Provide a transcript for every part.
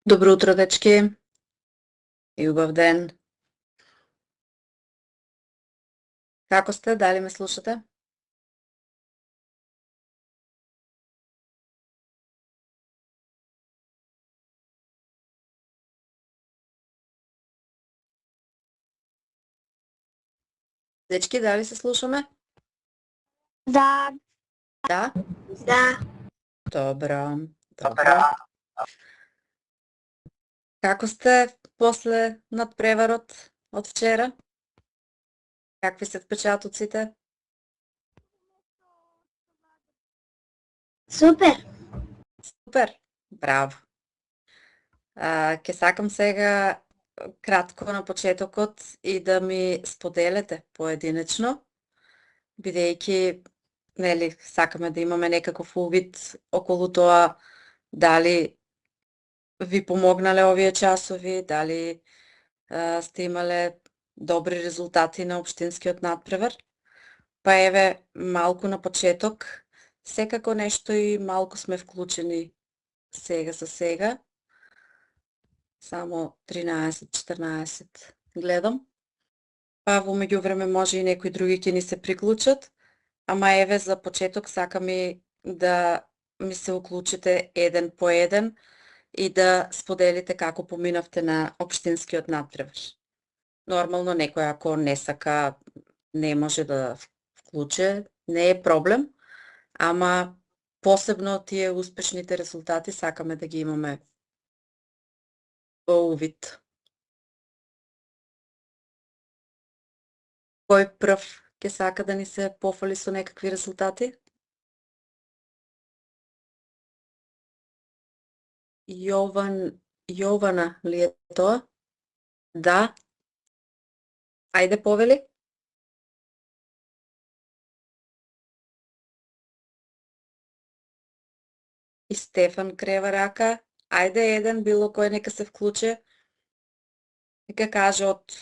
Добро утро, дечки, и убав ден. Како сте? Дали ме слушате? Дечки, дали се слушаме? Да, Да? да. Добро, добро. Како сте после надпреварот од вчера? Какви се впечатоците? Супер. Супер, браво. Ќе сакам сега кратко на почетокот и да ми споделете поединечно, бидејќи нели сакаме да имаме некаков увид околу тоа дали ви помогнале овие часови, дали сте имале добри резултати на општинскиот надпревар. Па еве малку на почеток, секако нешто и малку сме вклучени сега за сега. Само 13-14 гледам. Па во меѓувреме може и некои други ќе ни се приклучат. Ама еве за почеток сакам и да ми се уклучите еден по еден и да споделите како поминавте на општинскиот надпревар. Нормално некој ако не сака, не може да вклуче, не е проблем, ама посебно тие успешните резултати сакаме да ги имаме во увид. Кој прв ќе сака да ни се пофали со некакви резултати? Јована ли е тоа? Да. Ајде повели. И Стефан крева рака. Ајде еден, било кој нека се вклучи. Нека каже од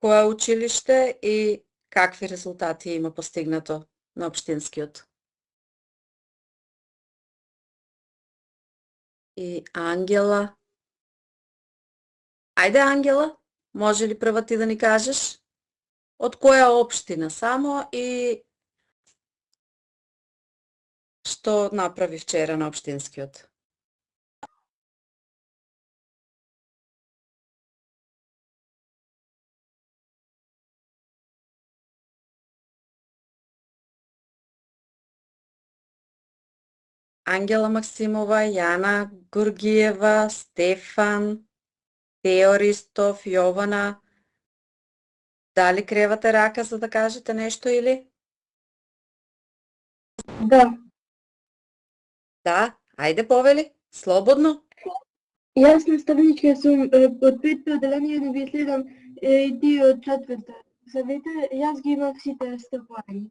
кое училиште и какви резултати има постигнато на општинскиот. И Ангела. Ајде Ангела, може ли прва ти да ни кажеш? Од која општина само и што направи вчера на општинскиот? Ангела Максимова, Јана Гургиева, Стефан, Теористов, Јована. Дали кревате рака за да кажете нешто или? Да. Да, ајде повели, слободно. Јас наставничка сум од 5-то одделение да ви следам и ти од 4-то. Завете, јас ги имав сите стапоања.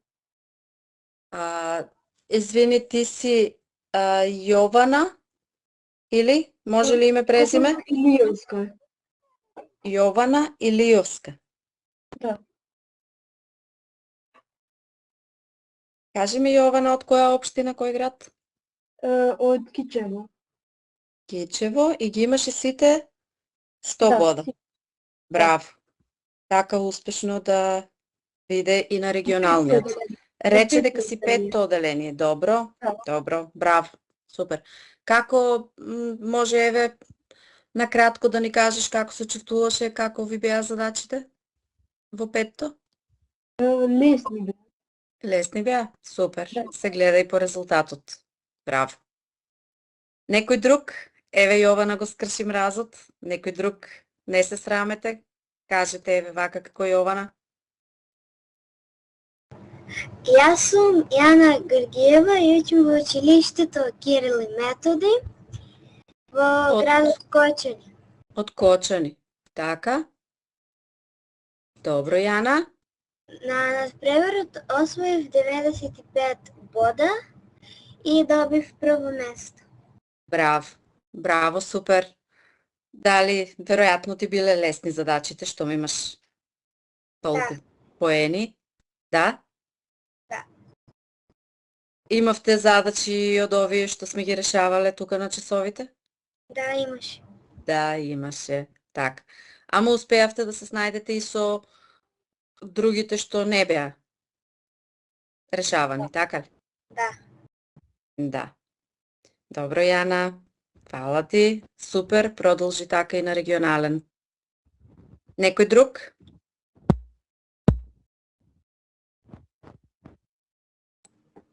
Извини, ти си Јована или може ли име презиме? Илиевска. Јована Илиевска. Да. Кажи ми Јована, од која општина, кој град? Од Кичево. Кичево и ги имаш и сите 100 бода. Браво. Така успешно да биде и на регионалниот. Рече дека си 5-то одделение. Добро, добро, браво, супер. Како може еве на кратко да ни кажеш како се чувствуваше, како ви беа задачите во 5-то? Лесни беа. Лесни беа? Супер. Да. Се гледа и по резултатот. Браво. Некој друг? Еве Јована го скрши мразот. Некој друг? Не се срамете? Кажете еве вака како Јована. Јас сум Јана Гургиева и учам во училиштето Кирил и Методи во градот Кочани. Од Кочани. Така. Добро, Јана. На надпреварот освоив 95 бода и добив прво место. Браво. Браво, супер. Дали веројатно ти биле лесни задачите што ми имаш толку поени? Да? Да. Имавте задачи од овие што сме ги решавале тука на часовите? Да, имаше. Да, имаше. Така. Ама успеавте да се снајдете и со другите што не беа решавани, така ли? Да. Да. Добро, Јана. Фала ти. Супер, продолжи така и на регионален. Некој друг?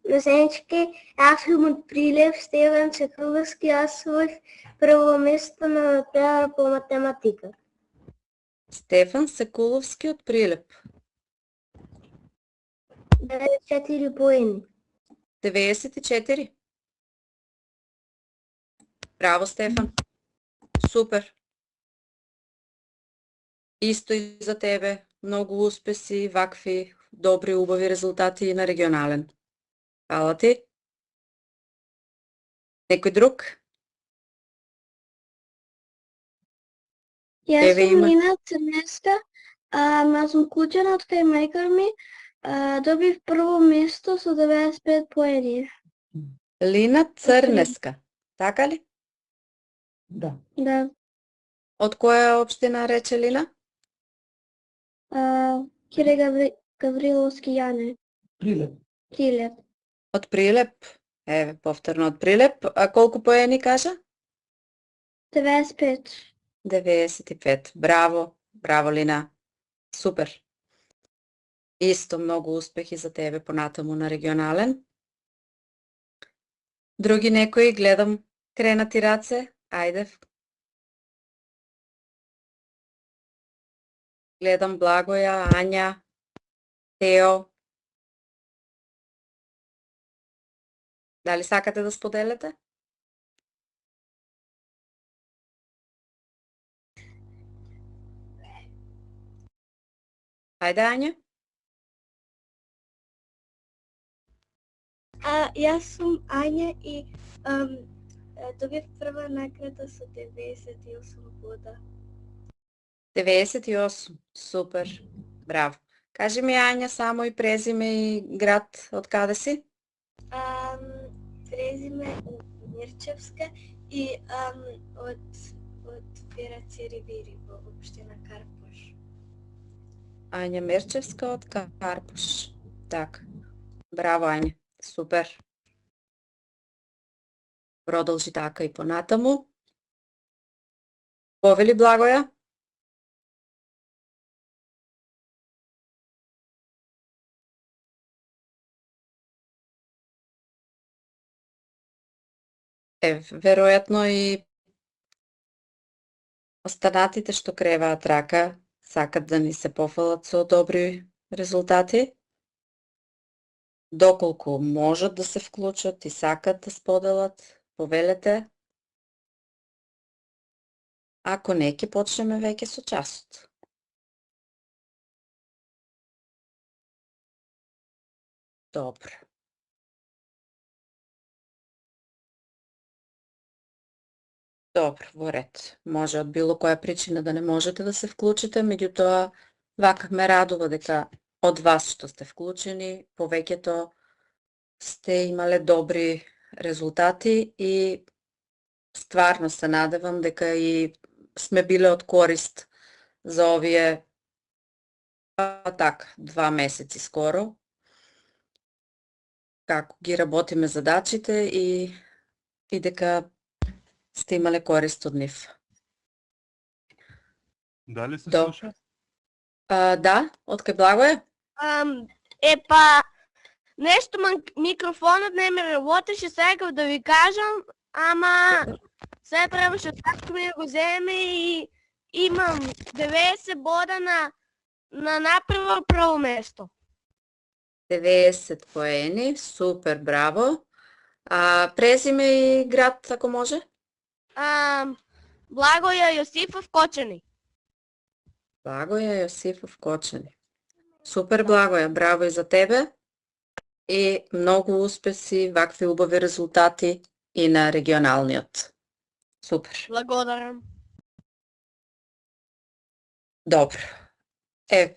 Мезенички, јас сум од Прилеп, Стефан Чекрувски, јас освоив прво место на надпревар по математика. Стефан Секуловски од Прилеп. 94 поени. 94. Браво, Стефан. Супер. Исто и за тебе. Многу успеси, вакви добри, убави резултати и на регионален. Фала ти. Некој друг? Јас Еве сум има. Лина Црнеска, јас сум клучена од кај мајка ми, добив прво место со 95 поени. Лина Црнеска. Така ли? Да. Да. Од која општина рече Лина? Кире Гавриловски Јане. Прилеп. Прилеп. Од Прилеп. Еве, повторно од Прилеп. А колку поени кажа? 95. 95. Браво. Браво, Лина. Супер. Исто многу успехи за тебе понатаму на регионален. Други некои, гледам кренати раце. Ајде. Гледам Благоја, Ања, Тео. Дали сакате да споделите? Ајде, Ања. Јас сум Ања и добив прва награда со 98 бода. 98. Супер. Браво. Кажи ми, Ања, само и презиме и град од каде си? Презиме Мирчевска и од Пираци Ривири во општина Карпуш. Ања Мерчевска од Карпуш. Така. Браво, Ања. Супер. Продолжи така и понатаму. Повели Благоја? Веројатно и останатите што креваат рака сакат да ни се пофалат со добри резултати. Доколку можат да се вклучат и сакат да споделат, повелете. Ако не, ќе почнеме веќе со часот. Добро. Добро, во ред. Може од било која причина да не можете да се вклучите, меѓутоа вака ме радува дека од вас што сте вклучени, повеќето сте имале добри резултати и стварно се надевам дека и сме биле од корист за овие така 2 месеци скоро, како ги работиме задачите и дека сте имале корист од нив. Дали се Добро. слуша? Да, од кај Благоја? Нешто микрофонот не ми работеше, сакав да ви кажам, ама се преваше така ми го земе и имам 90 бода на напревар прво место. 90 поени, супер, браво. Презиме и град, ако може? Благоја Јосифов Кочани. Благоја Јосифов Кочани. Супер, Благоја, браво и за тебе. И многу успеси, вакви убави резултати и на регионалниот. Супер. Благодарам. Добро.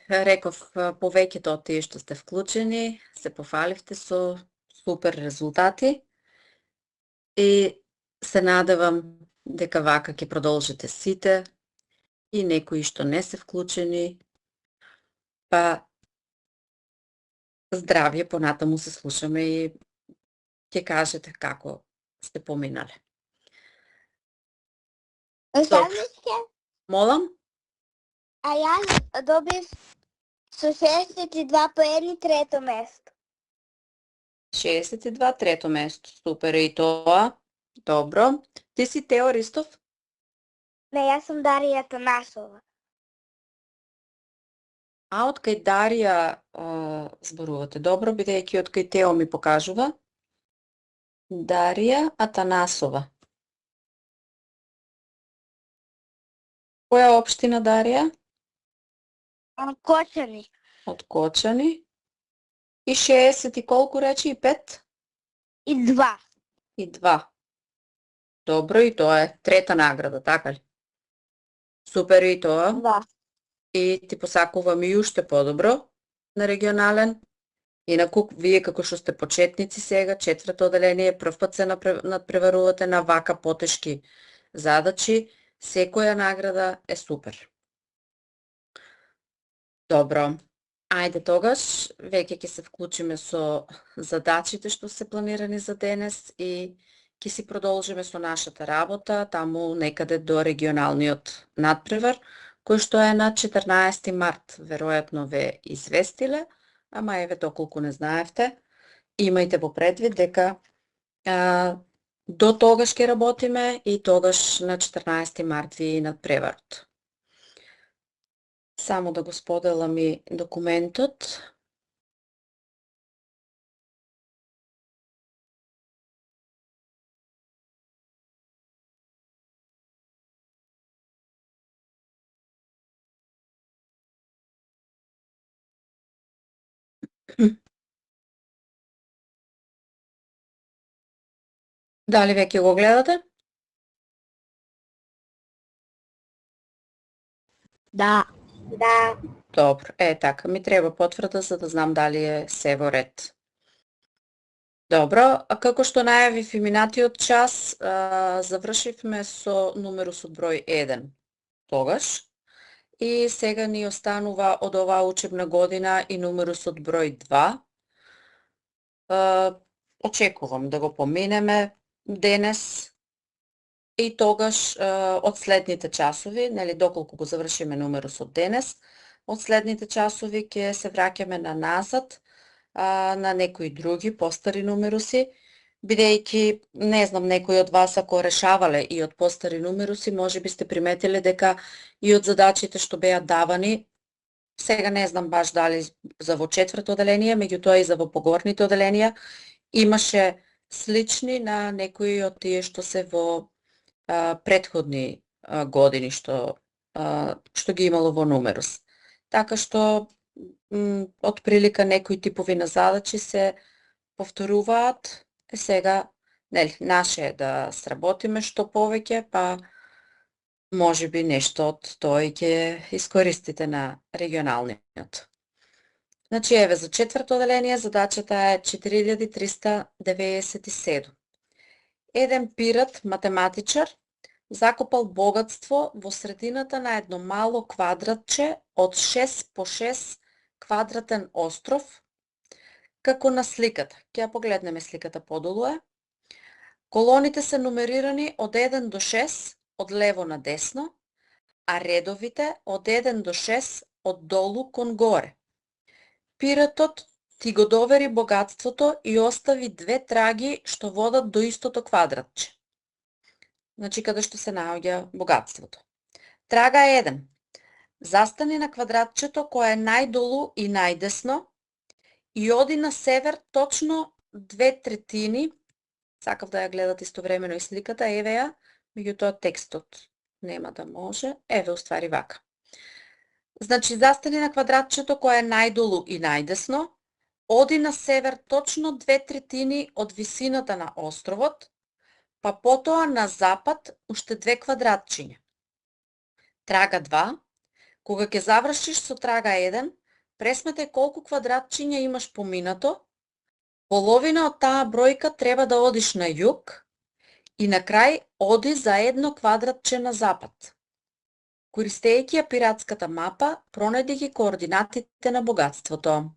Реков, повеќето од тие што сте вклучени, се пофаливте со супер резултати и се надевам дека вака ќе продолжите сите и некои што не се вклучени, па здравје, понатаму се слушаме и ќе кажете како сте поминале. Знаете, Молам? а јас добив со 62 поени трето место. 62, трето место. Супер и тоа. Добро. Ти си Тео Ристов? Не, јас сум Дарија Танасова. А од кај Дарија зборувате. Добро, бидејќи од кај Тео ми покажува. Дарија Атанасова. Која општина, Дарија? Кочани. Од Кочани. И 60 и колку речи? И 5? И 2. И 2. Добро, и тоа е трета награда, така ли? Супер и тоа. Да. И ти посакувам и уште подобро на регионален. Инаку, вие како што сте почетници сега, четврто оделение, прв пат се надпреварувате на вака потешки задачи, секоја награда е супер. Добро. Ајде тогаш, веќе ќе се вклучиме со задачите што се планирани за денес и ќе си продолжиме со нашата работа, таму некаде до регионалниот надпревар, кој што е на 14 март, веројатно ве известиле, ама еве доколку не знаевте, имајте во предвид дека до тогаш ќе работиме и тогаш на 14 март ви е надпреварот. Само да го споделам и документот. Дали веќе го гледате? Да. Да. Добро, така, ми треба потврда за да знам дали е се во ред. Добро, а како што најавив и минатиот час, завршивме со нумерусот број 1 тогаш. И сега ни останува од оваа учебна година и нумерусот број 2. Очекувам да го поминеме денес и тогаш од следните часови, нели доколку го завршиме нумерусот денес, од следните часови ќе се враќаме на назад на некои други постари нумеруси, бидејќи не знам некои од вас ако решавале и од постари нумеруси, можеби сте приметиле дека и од задачите што беа давани, сега не знам баш дали за во четврто оделение, меѓутоа и за во погорните оделенија, имаше слични на некои од тие што се во претходни години што ги имало во нумерус. Така што од прилика некои типови на задачи се повторуваат. Сега, нели, наше е да сработиме што повеќе, па можеби нешто од тоа и ќе искористите на регионалниот. Значи, еве, за четврто оделение задачата е 4397. Еден пират, математичар, закопал богатство во средината на едно мало квадратче од 6 по 6 квадратен остров, како на сликата. Ќе ја погледнеме сликата подолу е. Колоните се нумерирани од 1 до 6, од лево на десно, а редовите од 1 до 6, од долу кон горе. Пиратот ти го довери богатството и остави две траги што водат до истото квадратче. Значи, каде што се наоѓа богатството. Трага 1. Застани на квадратчето кое е најдолу и најдесно и оди на север точно 2/3. Сакав да ја гледате истовремено и сликата, еве ја, меѓутоа текстот нема да може. Еве, уствари вака. Значи, застани на квадратчето кое е најдолу и најдесно, оди на север точно 2/3 од висината на островот, па потоа на запад уште 2 квадратчиња. Трага 2. Кога ќе завршиш со трага 1, пресметај колку квадратчиња имаш поминато, половина од таа бројка треба да одиш на југ и на крај оди за едно квадратче на запад. Користејќи ја пиратската мапа, пронајди ги координатите на богатството.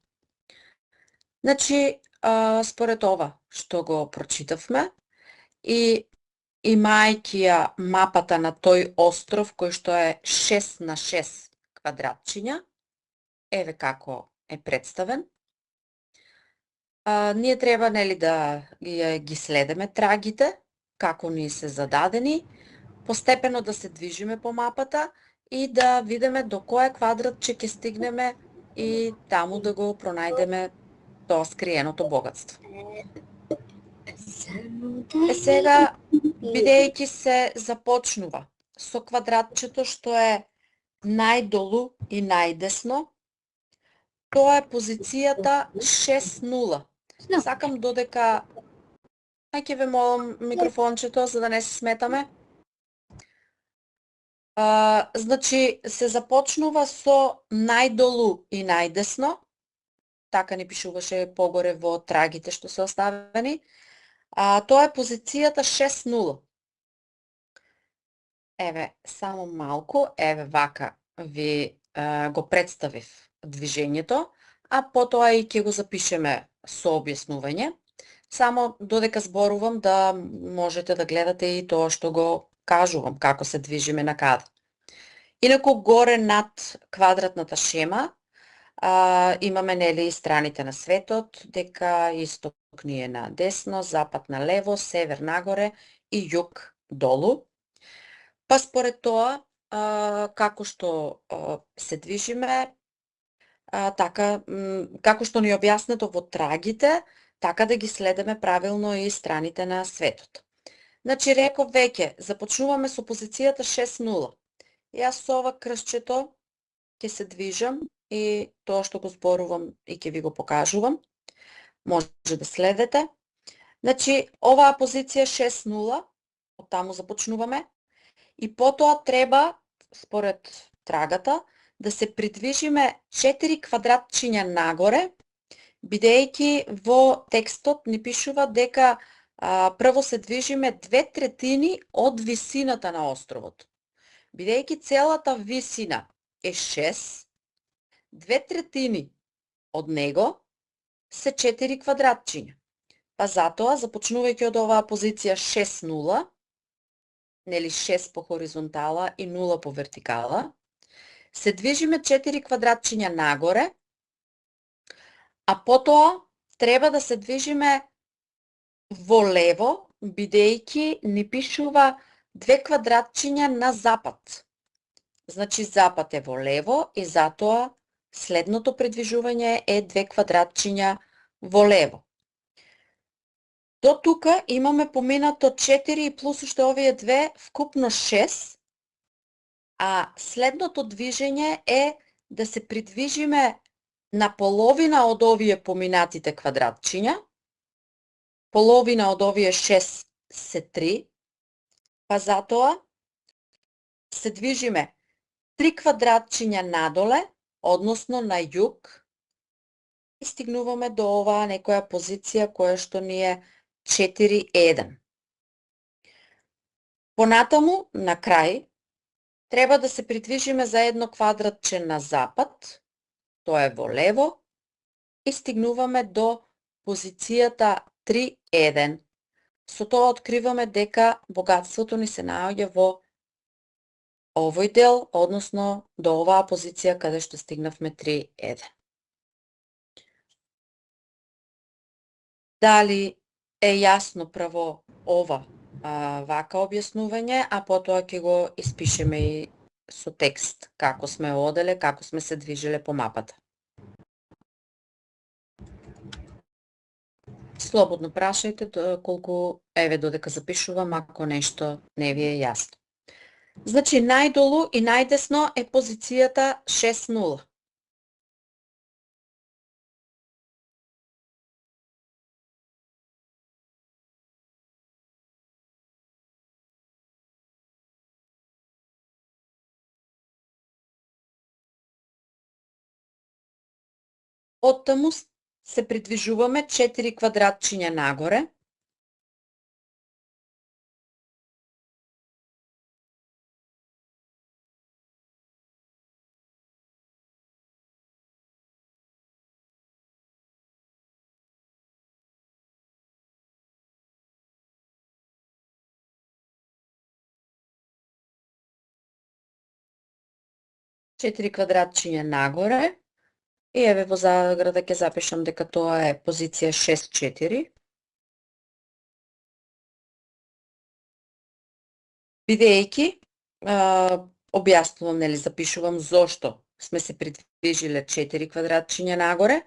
Значи, според ова што го прочитавме и имајќи ја мапата на тој остров кој што е 6 на 6 квадратчиња, еве како е представен, ние треба нели да ги следеме трагите, како ни се зададени, постепено да се движиме по мапата и да видиме до кое квадратче ќе стигнеме и таму да го пронајдеме тоа скриеното богатство. Сега, бидејќи се започнува со квадратчето што е најдолу и најдесно, тоа е позицијата 6-0. Сакам додека ќе ве молам микрофончето за да не се сметаме. Значи, се започнува со најдолу и најдесно. Така ни пишуваше погоре во трагите што се оставени. Тоа е позицијата 6-0. Еве, само малку, еве вака ви го представив движењето, а потоа и ќе го запишеме со објаснување. Само додека зборувам да можете да гледате и тоа што го кажувам, како се движиме на каде. Инаку горе над квадратната шема имаме нели страните на светот, дека исток ни е на десно, запад на лево, север нагоре и југ долу. Па според тоа, како што се движиме, така, како што ни објаснето во трагите, така да ги следеме правилно и страните на светот. Значи, реков веќе, започнуваме со позицијата 6-0. Јас со ова крстчето ќе се движам и тоа што го зборувам и ќе ви го покажувам. Може да следете. Значи, оваа позиција 6-0, од таму започнуваме. И потоа треба, според трагата, да се придвижиме 4 квадратчиња нагоре, бидејќи во текстот ни пишува дека прво се движиме 2/3 од висината на островот. Бидејќи целата висина е 6, 2/3 од него се 4 квадратчиња. Па затоа, започнувајќи од оваа позиција 6-0, нели 6 по хоризонтала и 0 по вертикала, се движиме 4 квадратчиња нагоре, а потоа треба да се движиме во лево, бидејќи ни пишува 2 квадратчиња на запад. Значи, запад е во лево и затоа следното придвижување е 2 квадратчиња во лево. До тука имаме поминато 4 и плюс уште овие 2, вкупно 6, а следното движење е да се придвижиме на половина од овие поминатите квадратчиња, половина од овие 6 се 3, па затоа се движиме 3 квадратчиња надоле, односно на југ, и стигнуваме до оваа некоја позиција која што ни е 4-1. Понатаму, на крај, треба да се придвижиме за едно квадратче на запад, тоа е во лево, и стигнуваме до позицијата 3-1. Со тоа откриваме дека богатството ни се наоѓа во овој дел, односно до оваа позиција каде што стигнавме 3-1. Дали е јасно прво ова вака објаснување, а потоа ќе го испишеме и со текст како сме оделе, како сме се движиле по мапата. Слободно прашајте колку, еве додека запишувам, ако нешто не ви е јасно. Значи, најдолу и најдесно е позицијата 6-0. Оттаму се придвижуваме 4 квадратчиња нагоре. 4 квадратчиња нагоре и еве во заграда ќе запишам дека тоа е позиција 6-4. Бидејќи, објаснувам, нели, запишувам зошто сме се придвижиле 4 квадратчиња нагоре,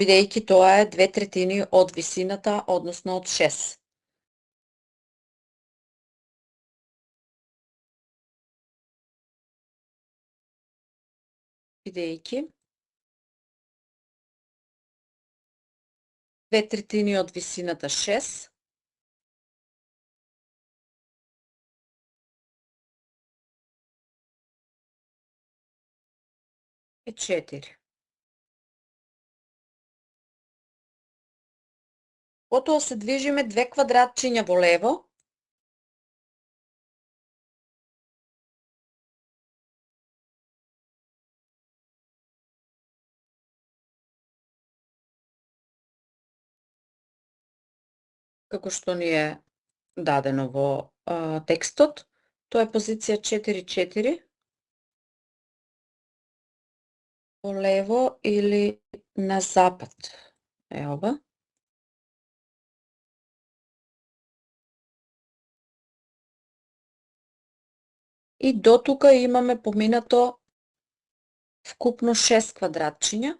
бидејќи тоа е 2/3 од висината, односно од 6. Бидејќи 2/3 од висината 6 е 4. Потоа се движиме 2 квадратчиња во лево, како што ни е дадено во текстот. Тоа е позиција 4-4 во лево или на запад. Е ова. И до тука имаме поминато вкупно 6 квадратчиња.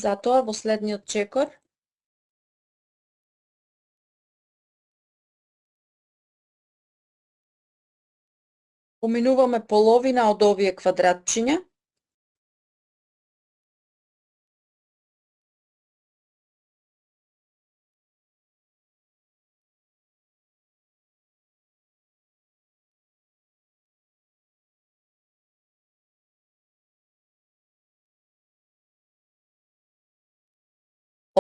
Затоа во следниот чекор поминуваме половина од овие квадратчиња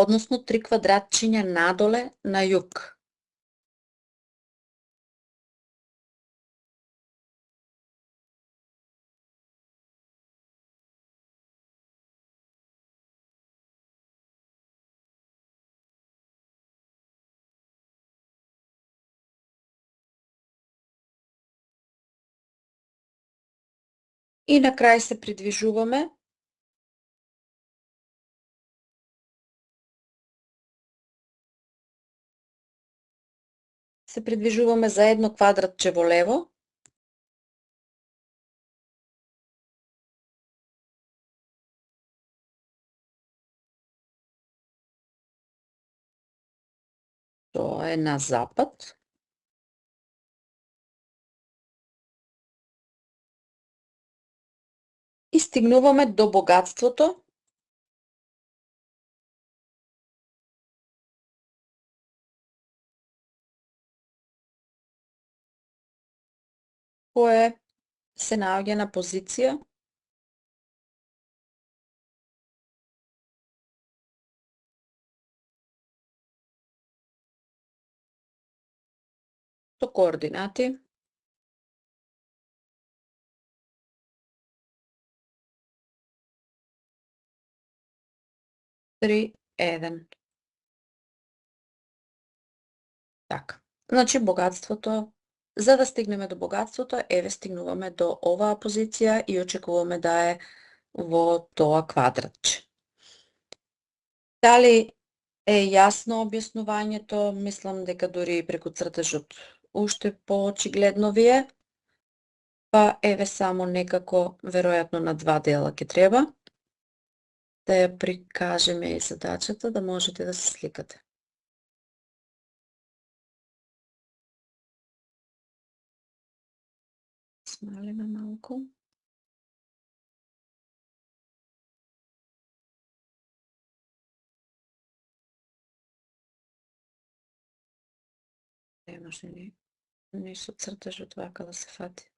односно 3 квадратчиња надоле на југ. И на крај се придвижуваме за едно квадратче во лево, тоа е на запад. И стигнуваме до богатството, кое се наоѓа на позиција со координати 3-1. Така. Значи богатството, за да стигнеме до богатството, еве стигнуваме до оваа позиција и очекуваме да е во тоа квадратче. Дали е јасно објаснувањето? Мислам дека дури и преку цртежот уште поочигледно ви е. Па еве само некако, веројатно на 2 дела ќе треба да ја прикажеме и задачата, да можете да се сликате. Смалиме малку. Не може ни со цртежот вака да се фати.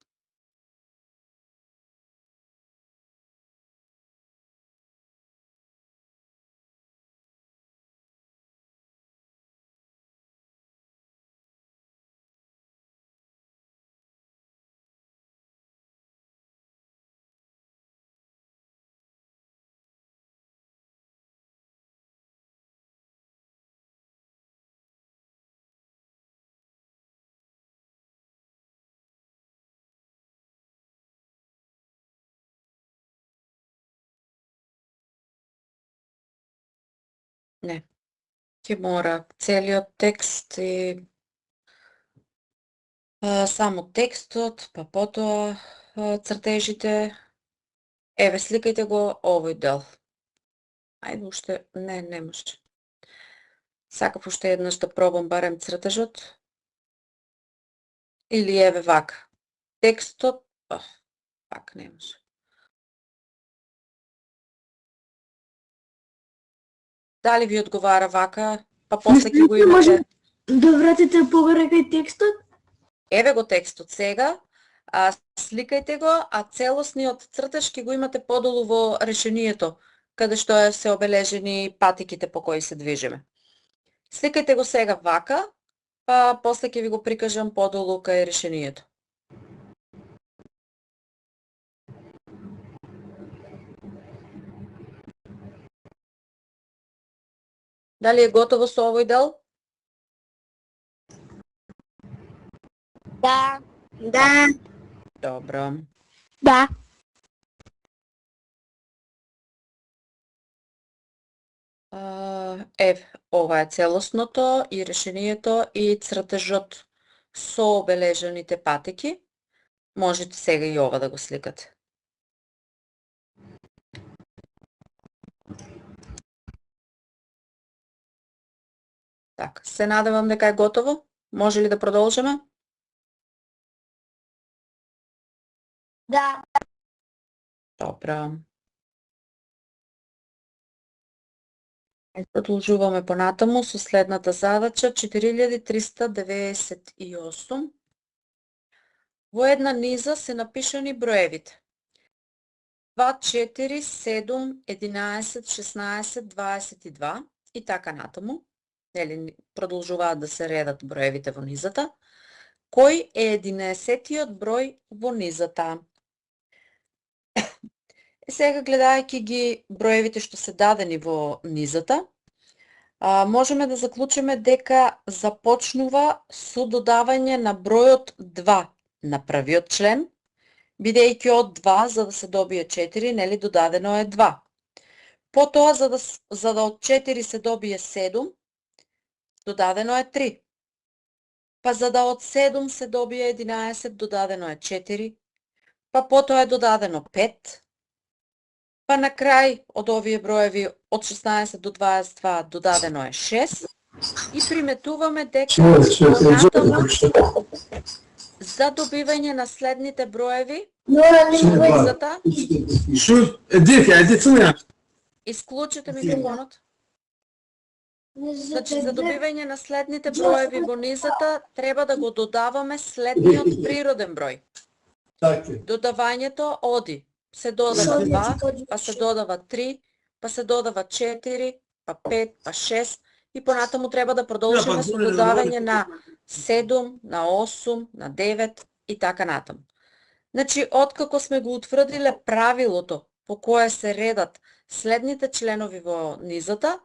Не. Ќе мора целиот текст и само текстот, па потоа цртежите. Еве, сликајте го овој дел. Ајде уште, не може. Сакав уште еднаш да пробам барем цртежот. Или еве вака. Текстот, пак не може. Дали ви одговара вака, па после ќе го имате? Да вратите погоре кај текстот? Еве го текстот сега, сликајте го, а целосниот цртеж ќе го имате подолу во решението, каде што се обележени патиките по кои се движиме. Сликајте го сега вака, па после ќе ви го прикажам подолу кај решението. Дали е готово со овој дел? Да. Да. Добро. Да. Еве, ова е целосното и решението и цртежот со обележените патики. Можете сега и ова да го сликате. Така, се надевам дека е готово. Може ли да продолжиме? Да. Добро. Продолжуваме понатаму со следната задача 4398. Во една низа се напишани броевите 2, 4, 7, 11, 16, 22 и така натаму. Нели, продолжуваат да се редат броевите во низата. Кој е 11-тиот број во низата? Сега, гледајќи ги броевите што се дадени во низата, можеме да заклучиме дека започнува со додавање на бројот 2 на првиот член, бидејќи од 2 за да се добие 4, нели, додадено е 2. Потоа за да од 4 се добие 7, додадено е 3. Па за да од 7 се добие 11, додадено е 4. Па потоа е додадено 5. Па на крај од овие броеви од 16 до 22 додадено е 6. И приметуваме дека понатаму за добивање на следните броеви во низата. Исклучете микрофонот. Значи, за добивање на следните броеви во низата треба да го додаваме следниот природен број. Додавањето оди. Се додава 2, па се додава 3, па се додава 4, па 5, па 6 и понатаму треба да продолжиме со додавање на 7, на 8, на 9 и така натаму. Значи, откако сме го утврдиле правилото по кое се редат следните членови во низата,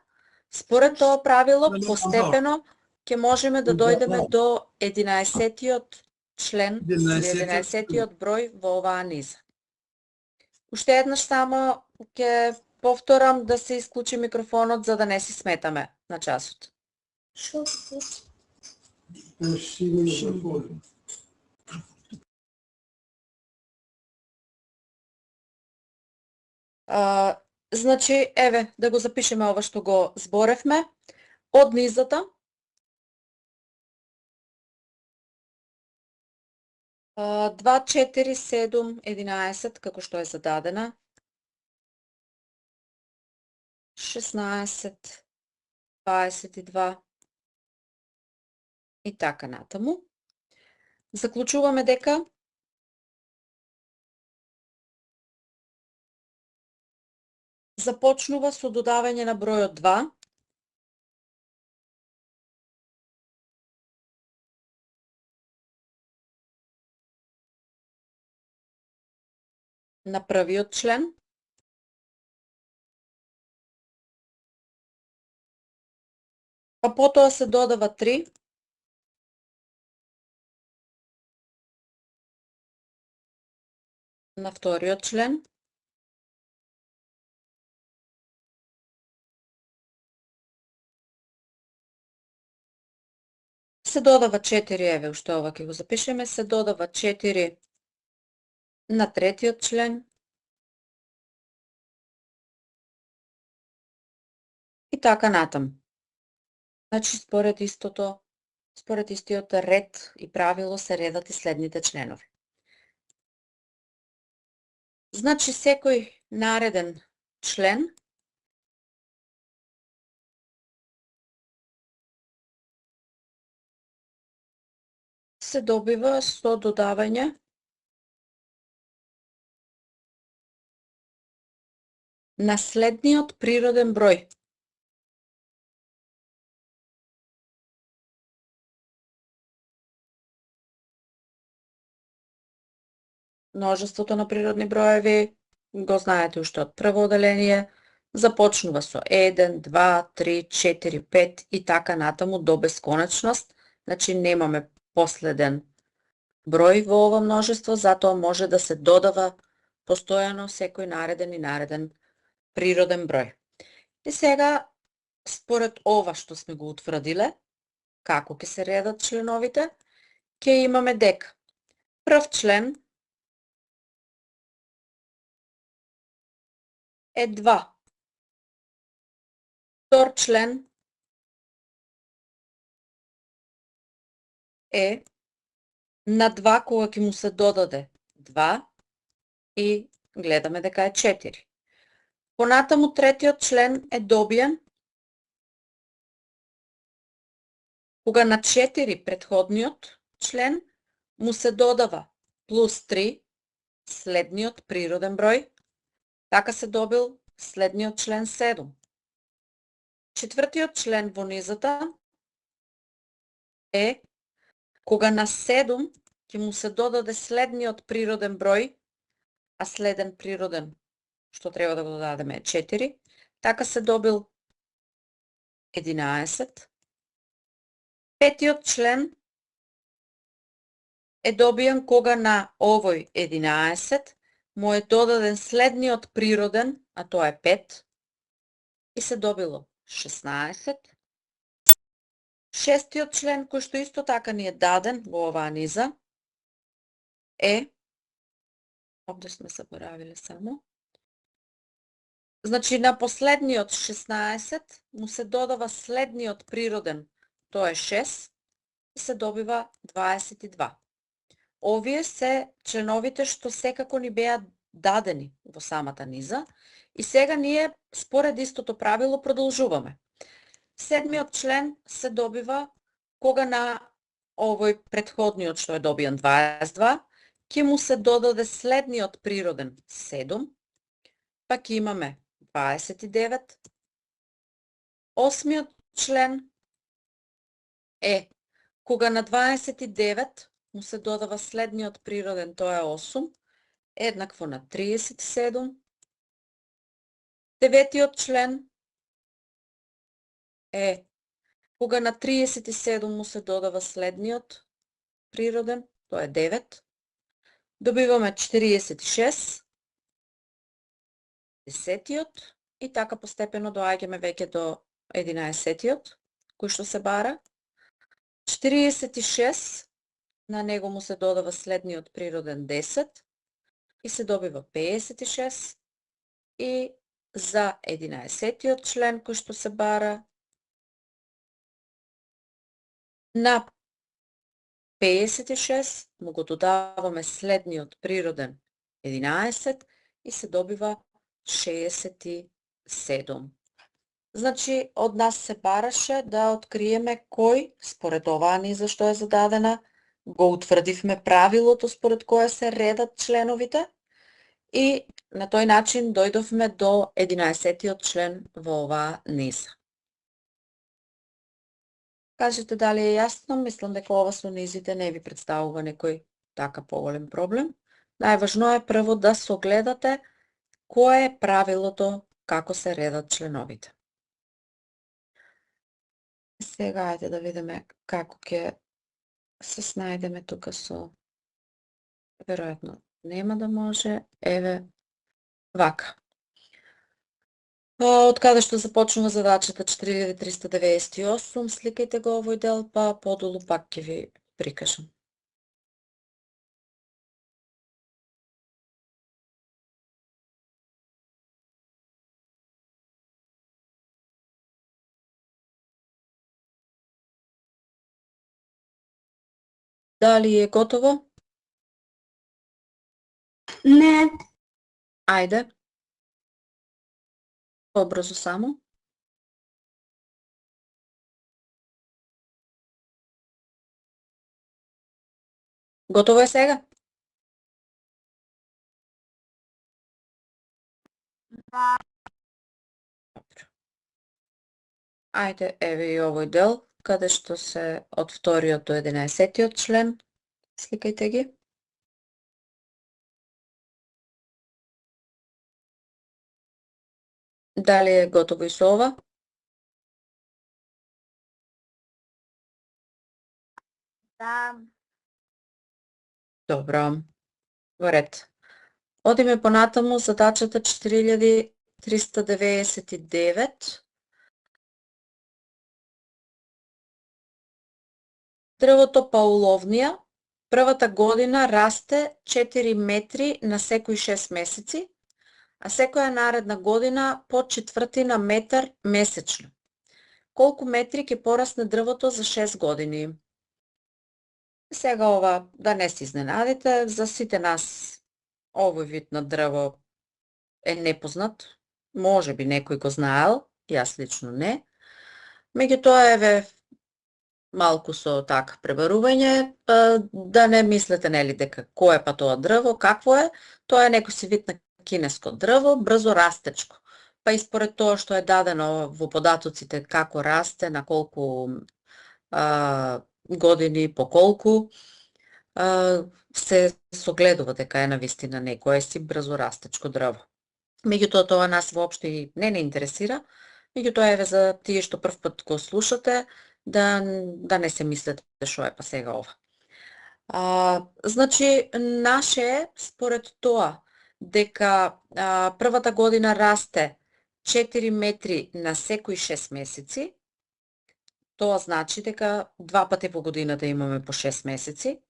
според тоа правило постепено ќе можеме да дојдеме до 11-тиот член или 11-тиот број во оваа низа. Уште еднаш само ќе повторам да се исклучи микрофонот за да не си сметаме на часот. Значи, еве, да го запишеме ова што го зборевме. Од низата 2, 4, 7, 11, како што е зададена. 16, 22 и така натаму. Заклучуваме дека започнува со додавање на бројот 2 на првиот член, па потоа се додава 3 на вториот член, Се додава 4, еве уште ова ќе го запишеме, се додава 4 на третиот член и така натаму. Значи, според истиот ред и правило се редат и следните членови. Значи, секој нареден член се добива со додавање на следниот природен број. Множеството на природни броеви го знаете уште од прво оделение, започнува со 1, 2, 3, 4, 5 и така натаму до бесконечност, значи немаме последен број во ова множество, затоа може да се додава постојано секој нареден и нареден природен број. И сега, според ова што сме го утврдиле, како ќе се редат членовите, ќе имаме дека прв член е 2. Втор член е на 2 кога ќе му се додаде 2 и гледаме дека е 4. Понатаму третиот член е добиен кога на 4 претходниот член му се додава плюс 3 следниот природен број, така се добил следниот член 7. Четвртиот член во низата е кога на 7 ќе му се додаде следниот природен број, а следен природен што треба да го додадеме е 4, така се добил 11. Петиот член е добиен кога на овој 11 му е додаден следниот природен, а тоа е 5, и се добило 16. Шестиот член, кој што исто така ни е даден во оваа низа, е, овде сме заборавиле само, значи на последниот 16 му се додава следниот природен, тоа е 6, и се добива 22. Овие се членовите што секако ни беа дадени во самата низа и сега ние според истото правило продолжуваме. Седмиот член се добива кога на овој претходниот што е добиен 22, ќе му се додаде следниот природен 7, па ќе имаме 29. Осмиот член е кога на 29 му се додава следниот природен, тоа е 8, еднакво на 37. Деветиот член е кога на 37 му се додава следниот природен, тоа е 9. Добиваме 46. Десетиот и така постепено доаѓаме веќе до 11-тиот, кој што се бара. 46, на него му се додава следниот природен 10 и се добива 56. И за 11-тиот член кој што се бара, на 56 му го додаваме следниот природен 11 и се добива 67. Значи, од нас се бараше да откриеме кој, според оваа низа што е зададена, го утврдивме правилото според кое се редат членовите и на тој начин дојдовме до 11-тиот член во оваа низа. Кажете дали е јасно, мислам дека ова со низите не ви представува некој така поголем проблем. Најважно е прво да согледате кое е правилото како се редат членовите. Сега ајде да видиме како ќе се снајдеме тука со... Веројатно нема да може, еве вака. Од каде што започнува задачата 4398, сликајте го овој дел, па подолу пак ќе ви прикажам. Дали е готово? Не. Ајде. Побрзо само. Готово е сега? Да. Добро. Ајде, еве и овој дел, каде што се од 2-иот до 11-тиот член. Сликајте ги. Дали е готово и со ова? Да. Добро. Во ред. Одиме понатаму, задачата 4399. Дрвото пауловнија првата година расте 4 метри на секои 6 месеци, а секоја наредна година по четвртина метар месечно. Колку метри ќе порасне дрвото за 6 години? Сега ова, да не се изненадите, за сите нас овој вид на дрво е непознат. Може би некој го знаел, јас лично не. Меѓутоа, еве, малку со така пребарување, да не мислете нели дека кој е па тоа дрво, какво е, тоа е некој си вид на кинеско дрво, брзо растечко. Па и според тоа што е дадено во податоците како расте, на колку години, по колку, се согледува дека е навистина некое си брзо растечко дрво. Меѓутоа, тоа нас воопшто и не интересира, меѓутоа еве за тие што прв пат го слушате, да не се мислете што е па сега ова. Значи, наше е според тоа дека првата година расте 4 метри на секои 6 месеци. Тоа значи дека 2 пати во годината имаме по 6 месеци,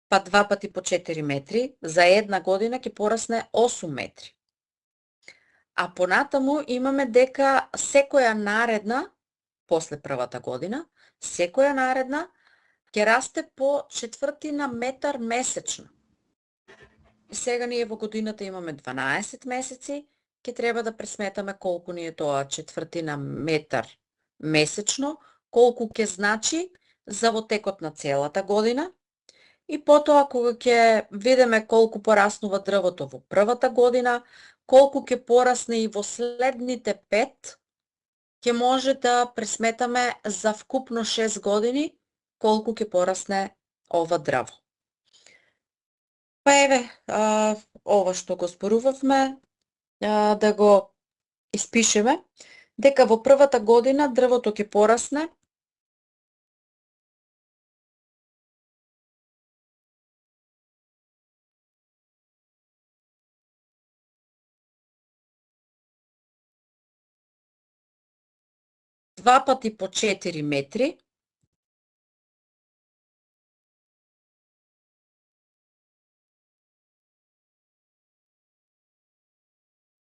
па 2 пати по 4 метри, за една година ќе порасне 8 метри. А понатаму имаме дека секоја наредна, после првата година, секоја наредна ќе расте по четвртина метар месечно. Сега ние во годината имаме 12 месеци, ќе треба да пресметаме колку ни е тоа четвртина метар месечно, колку ќе значи за во текот на целата година. И потоа, кога ќе видиме колку пораснува дрвото во првата година, колку ќе порасне и во следните 5, ќе може да пресметаме за вкупно 6 години колку ќе порасне ова дрво. Па еве, ова што го зборувавме, да го испишеме, дека во првата година дрвото ќе порасне два пати по 4 метри,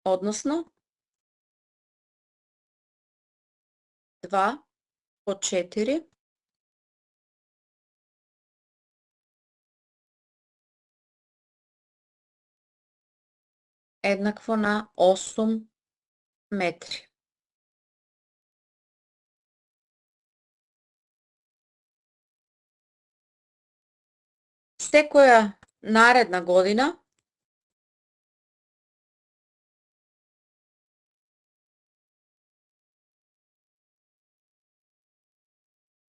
односно 2 по 4 еднакво на 8 метри. Секоја наредна година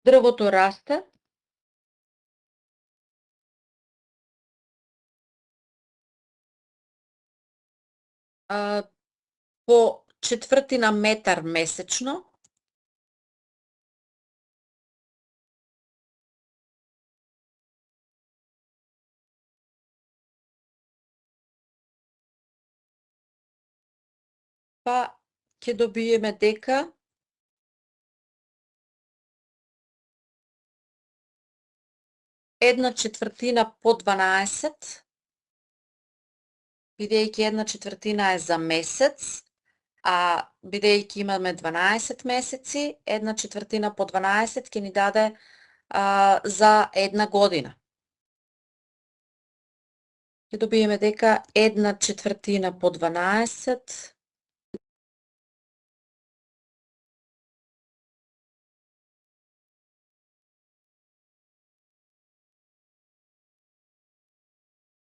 дрвото расте по четвртина метар месечно, па ќе добиеме дека една четвртина по 12, бидејќи една четвртина е за месец, а бидејќи имаме 12 месеци, една четвртина по 12 ќе ни даде за една година. Ќе добиеме дека една четвртина по 12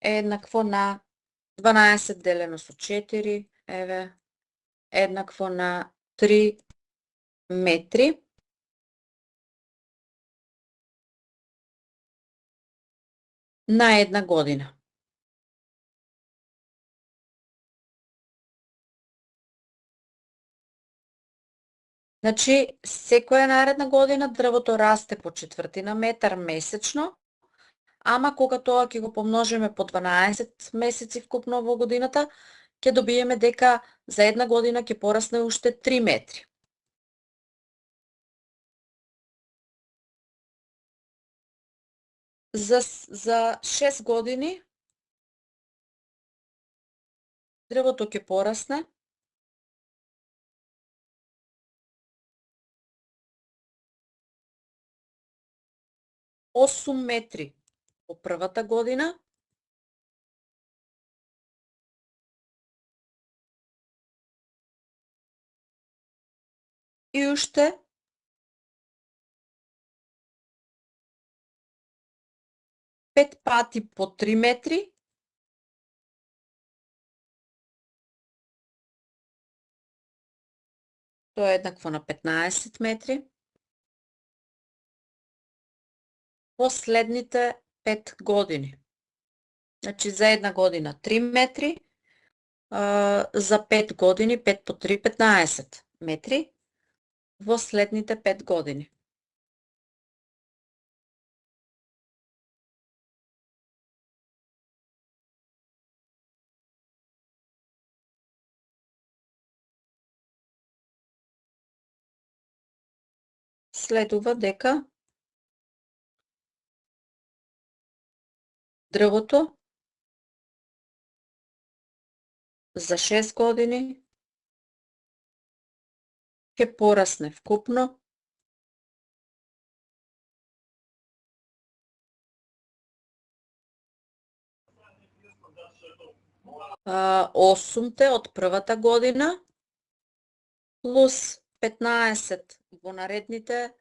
е еднакво на 12 делено со 4, еве, еднакво на 3 метри. На една година. Значи, секоја наредна година дрвото расте по четвртина метар месечно, ама кога тоа ќе го помножиме по 12 месеци вкупно во годината, ќе добиеме дека за една година ќе порасне уште 3 метри. За 6 години дрвото ќе порасне 8 метри по првата година и уште 5 пати по 3 метри тоа е еднакво на 15 метри последните 5 години. Значи за една година 3 метри, за 5 години 5 по 3 15 метри во следните 5 години. Следува дека дрвото за 6 години ќе порасне вкупно 8 од првата година плюс 15 во наредните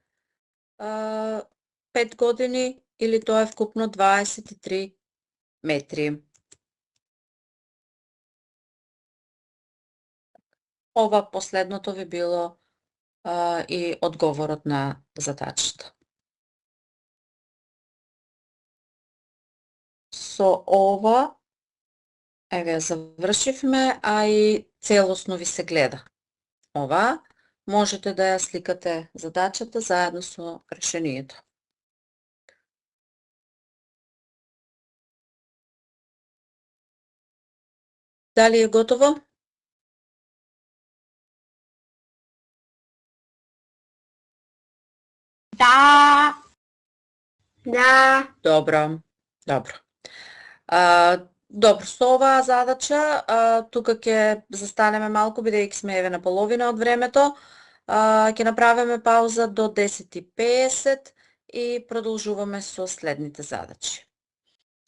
5 години, или тоа е вкупно 23 метри. Ова последното ви било и одговорот на задачата. Со ова, еве, завршивме, а и целосно ви се гледа. Ова, можете да ја сликате задачата заедно со решението. Дали е готово? Да. Да. Добро. Добро, со оваа задача, тука ќе застанеме малку, бидејќи сме еве на половина од времето. Ќе направиме пауза до 10:50 и продолжуваме со следните задачи.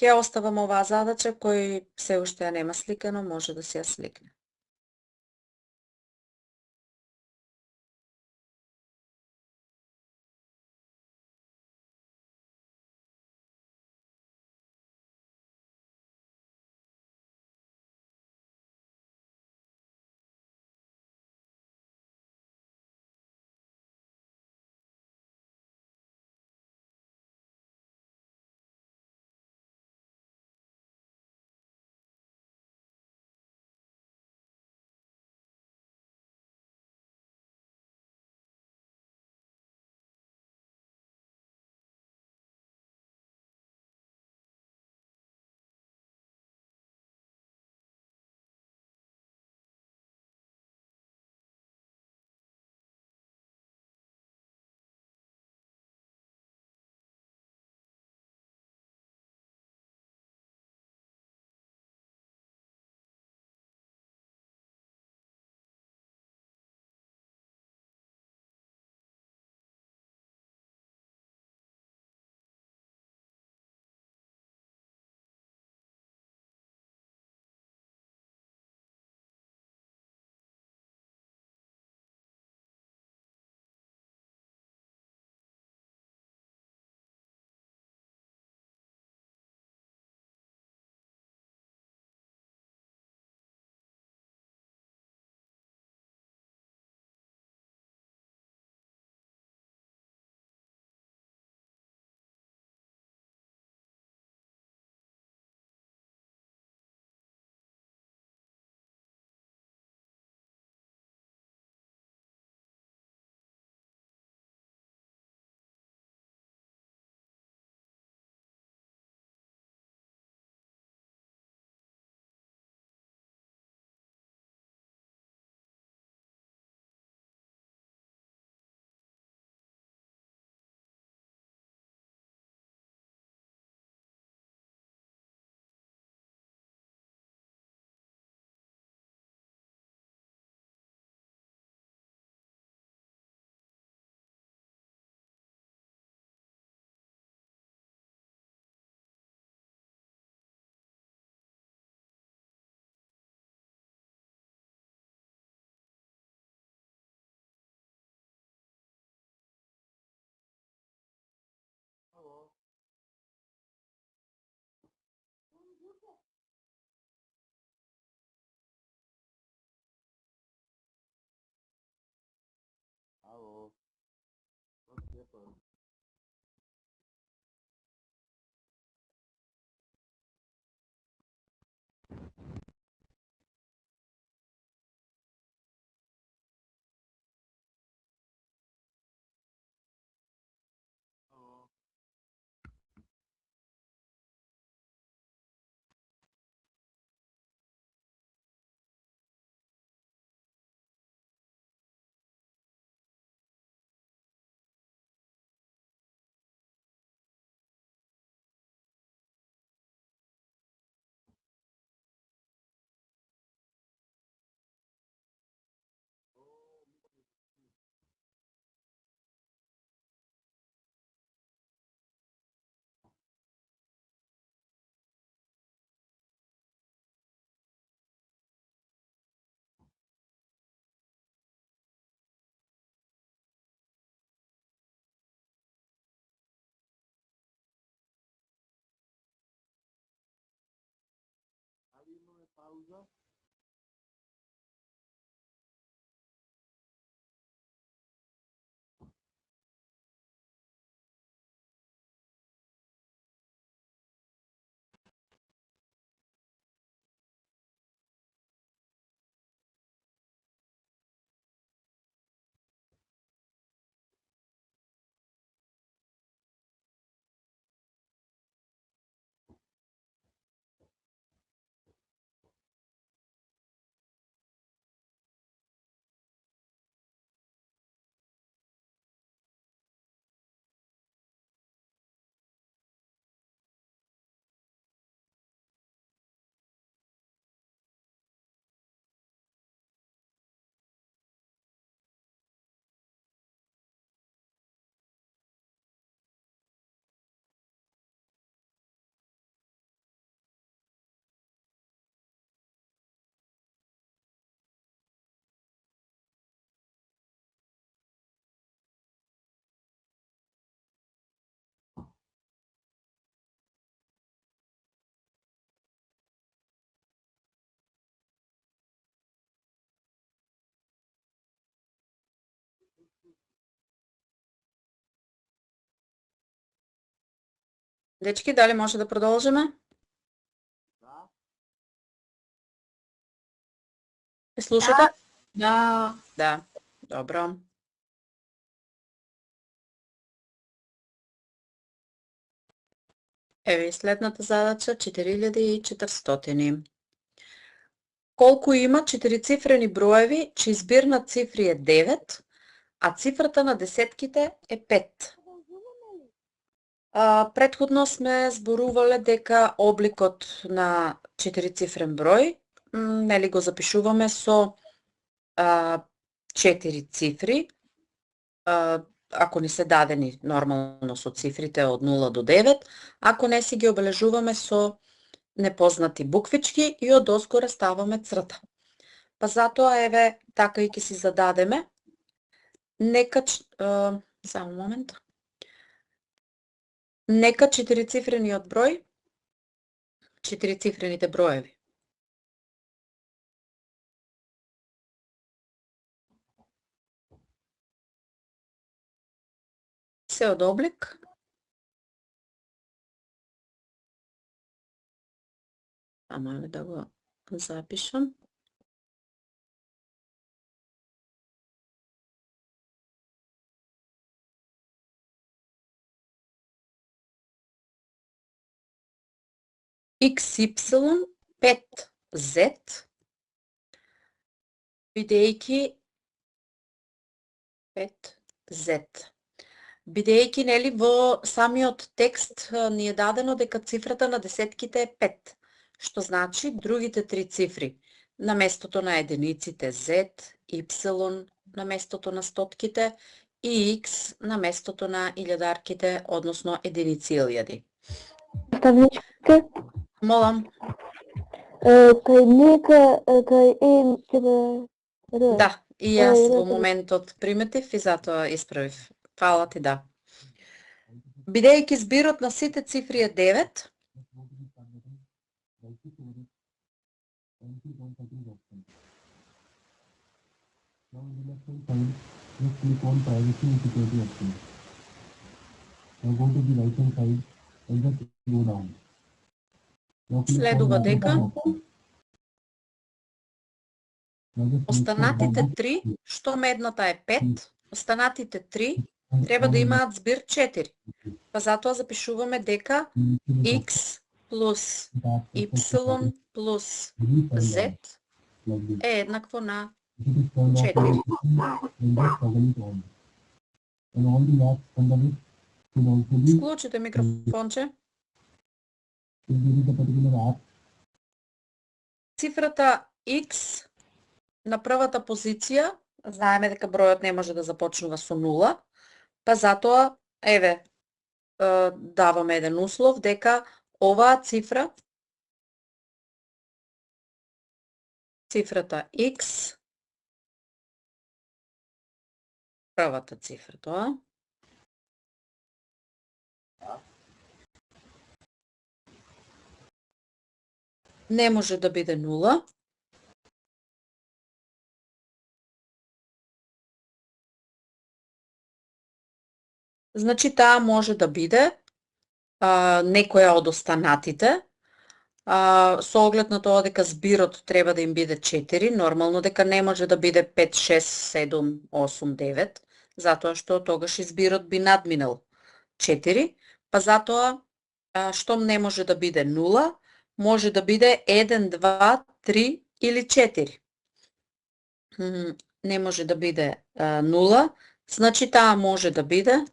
Ќе оставам оваа задача, кој се уште ја нема сликано, може да се ја сликне. Имаме пауза. Дечки, дали може да продолжиме? Да. Ме слушате? Да. Да. Добро. Еве и следната задача, 4400. Колку има четирицифрени броеви, чиј збир на цифри е 9, а цифрата на десетките е 5? Претходно сме зборувале дека обликот на четирицифрен број, нели го запишуваме со 4 цифри, ако ни се дадени нормално со цифрите од 0 до 9, ако не си ги обележуваме со непознати буквички и од озгоре ставаме црта. Па затоа еве така и ќе си зададеме. Нека само момент. Нека четирицифрениот број, четирицифрените броеви се од облик да го запишам. XY5Z, бидејќи 5Z. Бидејќи нели во самиот текст ни е дадено дека цифрата на десетките е 5, што значи другите три цифри на местото на единиците Z, Y на местото на стотките и X на местото на илјадарките, односно единици и илјади. Наставничке, Молам. кај нека, кај Да, и јас во моментот приметив и затоа исправив. Фала ти, да. Бидејќи збирот на сите цифри е 9, Now go to the right hand side and just go down. Now click on Следува Add дека option. Now just click on останатите Add 3, што медната е 5, останатите 3 option. треба да имаат збир 4. Па затоа запишуваме дека x плюс y плюс z е еднакво на 4. Склучите микрофонче. Цифрата x на првата позиција, знаеме дека бројот не може да започнува со 0, па затоа, еве, даваме еден услов дека оваа цифра, цифрата x, првата цифра тоа, не може да биде 0, значи таа може да биде некоја од останатите, со оглед на тоа дека збирот треба да им биде 4, нормално дека не може да биде 5, 6, 7, 8, 9, затоа што тогаш и збирот би надминал 4, па затоа штом не може да биде 0, може да биде 1, 2, 3 или 4. Не може да биде 0, значи таа може да биде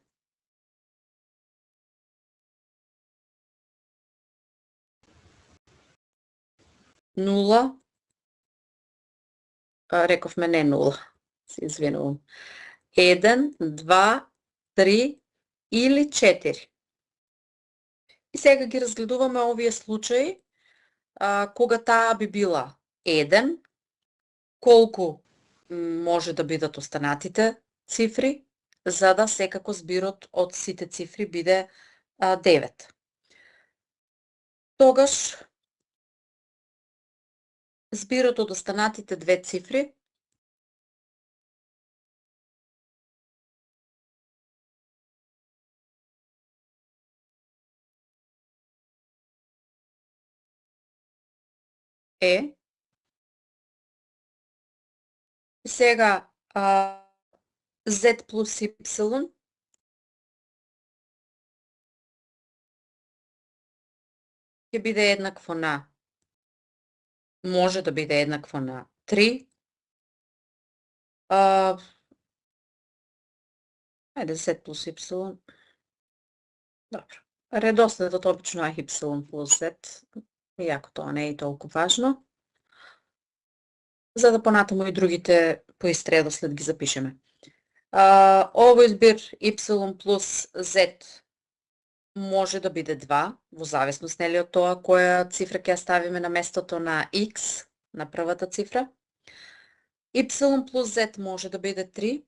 нула, рековме не 0, се извинувам, 1, 2, 3 или 4. И сега ги разгледуваме овие случаи, кога таа би била 1, колку може да бидат останатите цифри, за да секако збирот од сите цифри биде 9. Тогаш збирот од останатите две цифри е, сега z плюс y ќе биде еднакво на, може да биде еднакво на 3, ајде z плюс y, добро, редоследот обично е y плюс z, иако тоа не е толку важно, за да понатаму и другите по ист редослед ги запишеме. Овој збир y плюс z може да биде 2, во зависност нели од тоа која цифра ќе ја ставиме на местото на x, на првата цифра. Y плюс z може да биде 3.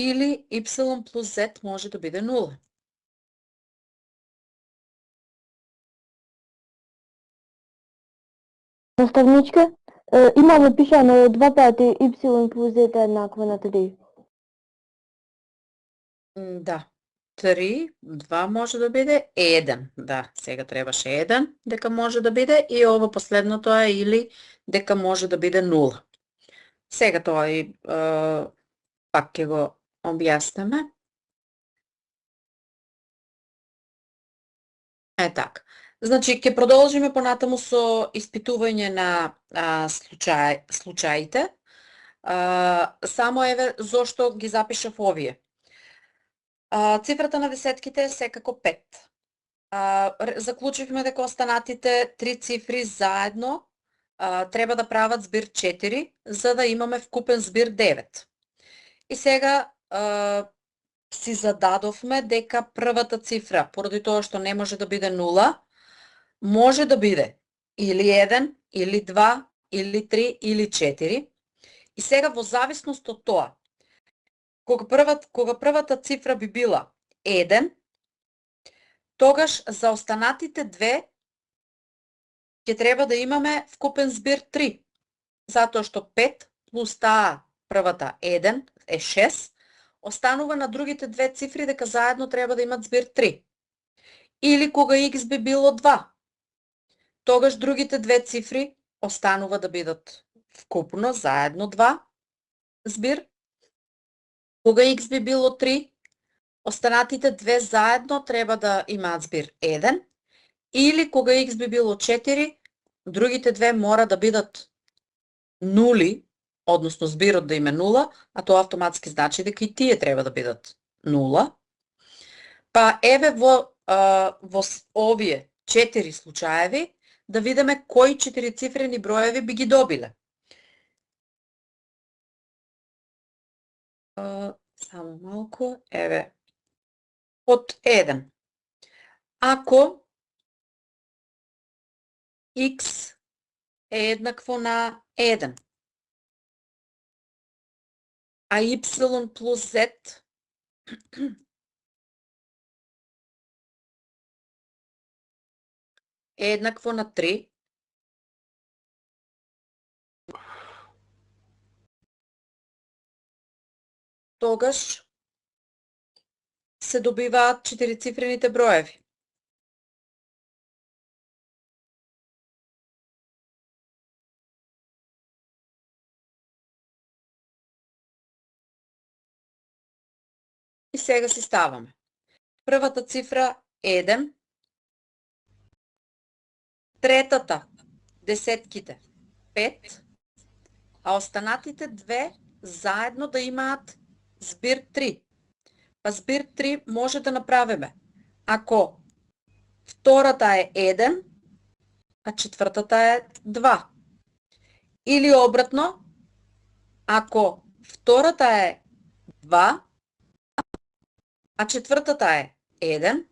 Или y плюс z може да биде 0. Наставничка, имаме пишано 2 пати y плюс z е еднакво на 3. Да. 3, 2 може да биде 1. Да, сега требаше 1 дека може да биде и ово последното е или дека може да биде 0. Сега тоа и пак ќе го објаснеме. Така. Значи, ќе продолжиме понатаму со испитување на случаите. Само еве зошто ги запишав овие. Цифрата на десетките е секако 5. Заклучивме дека останатите 3 цифри заедно треба да прават збир 4, за да имаме вкупен збир 9. И сега си зададовме дека првата цифра, поради тоа што не може да биде 0, може да биде или 1, или 2, или 3, или 4. И сега во зависност од тоа, кога првата цифра би била 1, тогаш за останатите две ќе треба да имаме вкупен збир 3, затоа што 5 плюс таа првата 1 е 6, останува на другите две цифри дека заедно треба да имат збир 3. Или кога x би било 2, тогаш другите две цифри останува да бидат вкупно заедно 2 збир. Кога x би било 3, останатите две заедно треба да имаат збир 1. Или кога x би било 4, другите две мора да бидат нули, односно збирот да име 0, а тоа автоматски значи дека и тие треба да бидат 0. Па еве во овие 4 случаеви да видиме кои 4-цифрени броеви би ги добиле. Само малку, еве. Од 1. Ако x е еднакво на 1, а y плюс z е еднакво на 3, тогаш се добиваат 4-цифрените броеви. И сега си ставаме. Првата цифра 1, третата, десетките 5, а останатите две заедно да имаат збир 3. Па збир 3 може да направиме ако втората е 1, а четвртата е 2. Или обратно, ако втората е 2, а четвртата е 1.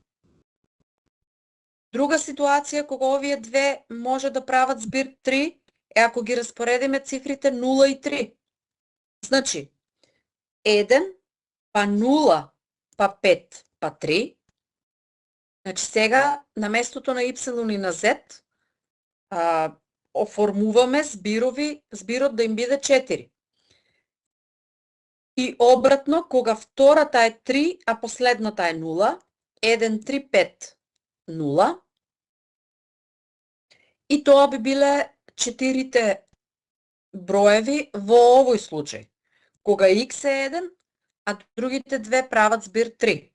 Друга ситуација кога овие две може да прават збир 3 е ако ги распоредиме цифрите 0 и 3. Значи, 1, па 0, па 5, па 3. Значи сега, на местото на y и на z, оформуваме збирот да им биде 4. И обратно, кога втората е 3, а последната е 0, 1, 3, 5, 0. И тоа би биле 4 броеви во овој случај. Кога x е 1, а другите две прават збир 3.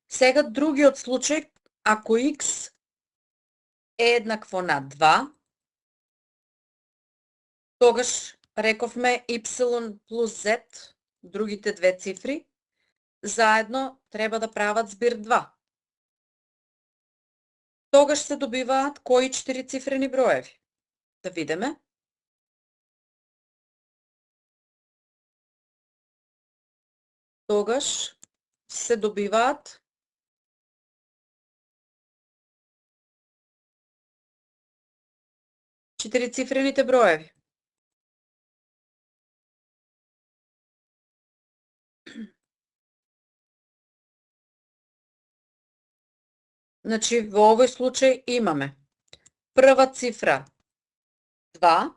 Сега другиот случај, ако x е еднакво на 2, тогаш рековме y плюс z, другите две цифри, заедно треба да прават збир 2. Тогаш се добиваат кои 4-цифрени броеви? Да видиме. Тогаш се добиваат 4-цифрените броеви. Значи, во овој случај имаме прва цифра 2,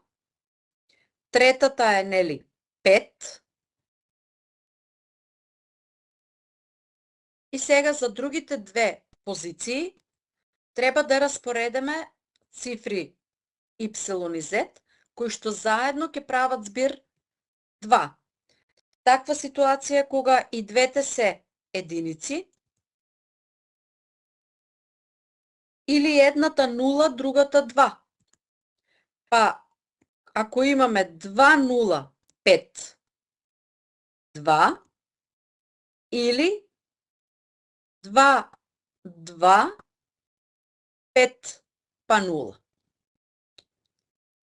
третата е, нели, 5, и сега за другите две позиции треба да распоредиме цифри y и z, кои што заедно ќе прават збир 2. Таква ситуација кога и двете се единици, или едната 0, другата 2. Па, ако имаме 2, 0, 5, 2, или 2, 2, 5, па 0.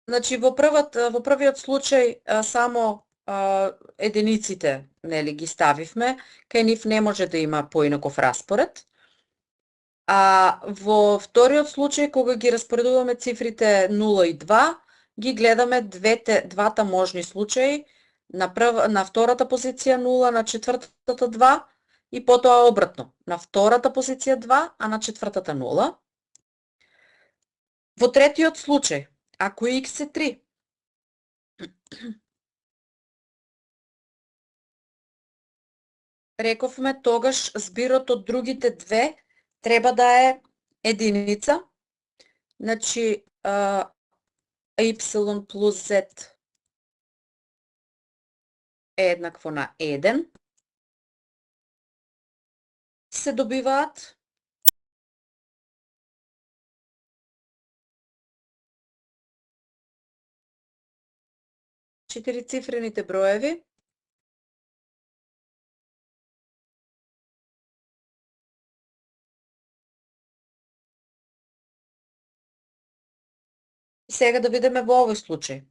Значи, во првиот случај само единиците, нели, ги ставивме, кај нив не може да има поинаков распоред. А во вториот случај, кога ги распоредуваме цифрите 0 и 2, ги гледаме двата можни случаи, на втората позиција 0, на четвртата 2, и потоа обратно. На втората позиција 2, а на четвртата 0. Во третиот случај, ако x е 3, рековме тогаш збирот од другите две треба да е единица. Значи, y плюс z е еднакво на 1. Се добиваат четири-цифрените броеви и сега да видиме во овој случај.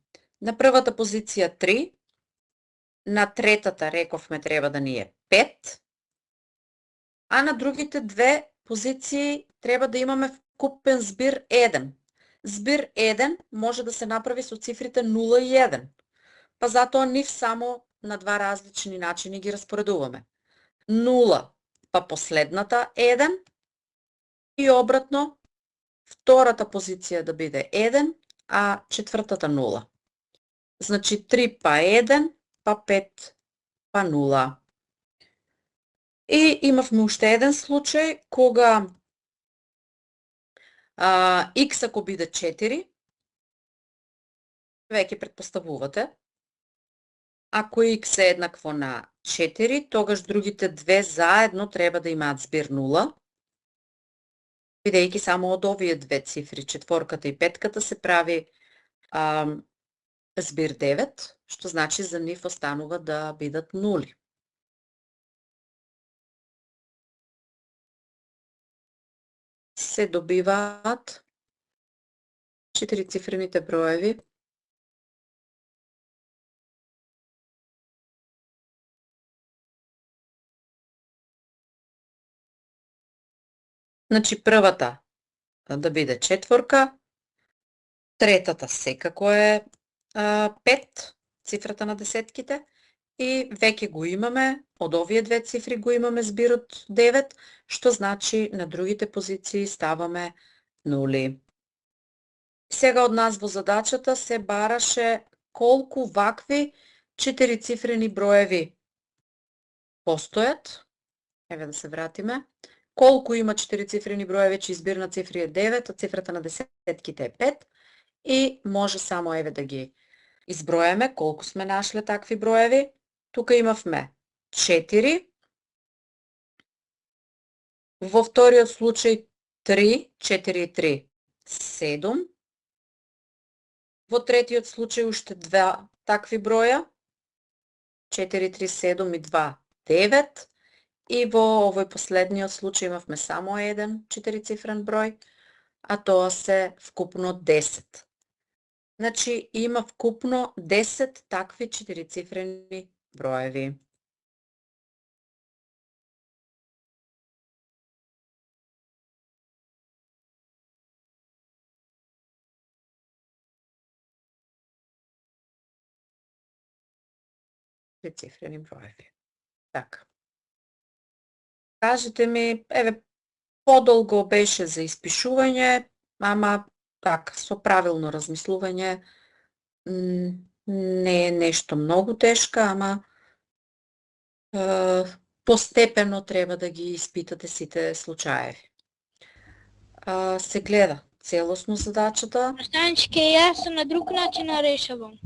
На првата позиција 3, на третата рековме треба да ни е 5, а на другите две позиции треба да имаме вкупен збир 1. Збир 1 може да се направи со цифрите 0 и 1. Па затоа нив само на два различни начини ги распоредуваме. 0 па последната 1 и обратно втората позиција да биде 1, а четвртата 0. Значи 3 па 1 па 5 па 0. И имавме уште еден случај кога x ако биде 4, веќе претпоставувате. Ако x е еднакво на 4, тогаш другите две заедно треба да имаат збир 0, бидејќи само од овие две цифри, четворката и петката, се прави збир 9, што значи за нив останува да бидат нули. Се добиваат четири-цифрените броеви значи првата да биде четворка, третата секако е 5, цифрата на десетките, и веќе го имаме, од овие две цифри го имаме збирот 9, што значи на другите позиции ставаме нули. Сега од нас во задачата се бараше колку вакви четири-цифрени броеви постојат. Еве да се вратиме. Колку има четири-цифрени броеви, че избирна цифри е 9, а цифрата на десетките е 5. И може само еве да ги изброеме колку сме нашле такви броеви. Тука имавме 4. Во вториот случај 3, 4 и 3, 7. Во третиот случај уште 2 такви броја, 4, 3, 7 и 2, 9. И во овој последниот случај имавме само еден четири-цифрен број, а тоа се вкупно 10. Значи има вкупно 10 такви четири-цифрени броеви. Цифрени броеви. Така. Кажете ми, еве, подолго беше за испишување, ама така, со правилно размислување, не е нешто многу тешка, ама постепено треба да ги испитате сите случаеви. Се гледа целосно задачата. Наставничке, јас на друг начин решавам.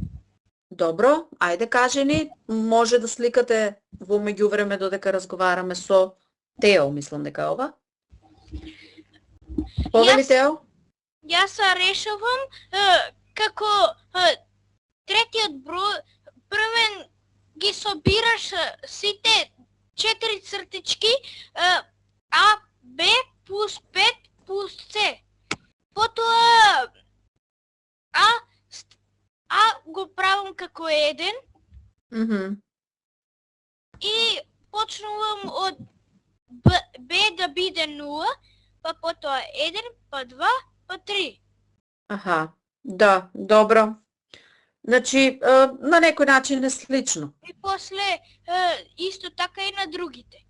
Добро, ајде кажи ни, може да сликате во меѓувреме додека разговараме со Тео, мислам дека ова. Повели Тео? Јас решавам како третиот број, првен ги собираш сите 4 цртички, А, Б плюс 5 плюс С. Потоа А го правам како 1 и почнувам од Б да биде 0, па потоа 1, па 2, па 3. Аха, да, добро. Значи, на некој начин е слично. И после исто така и на другите.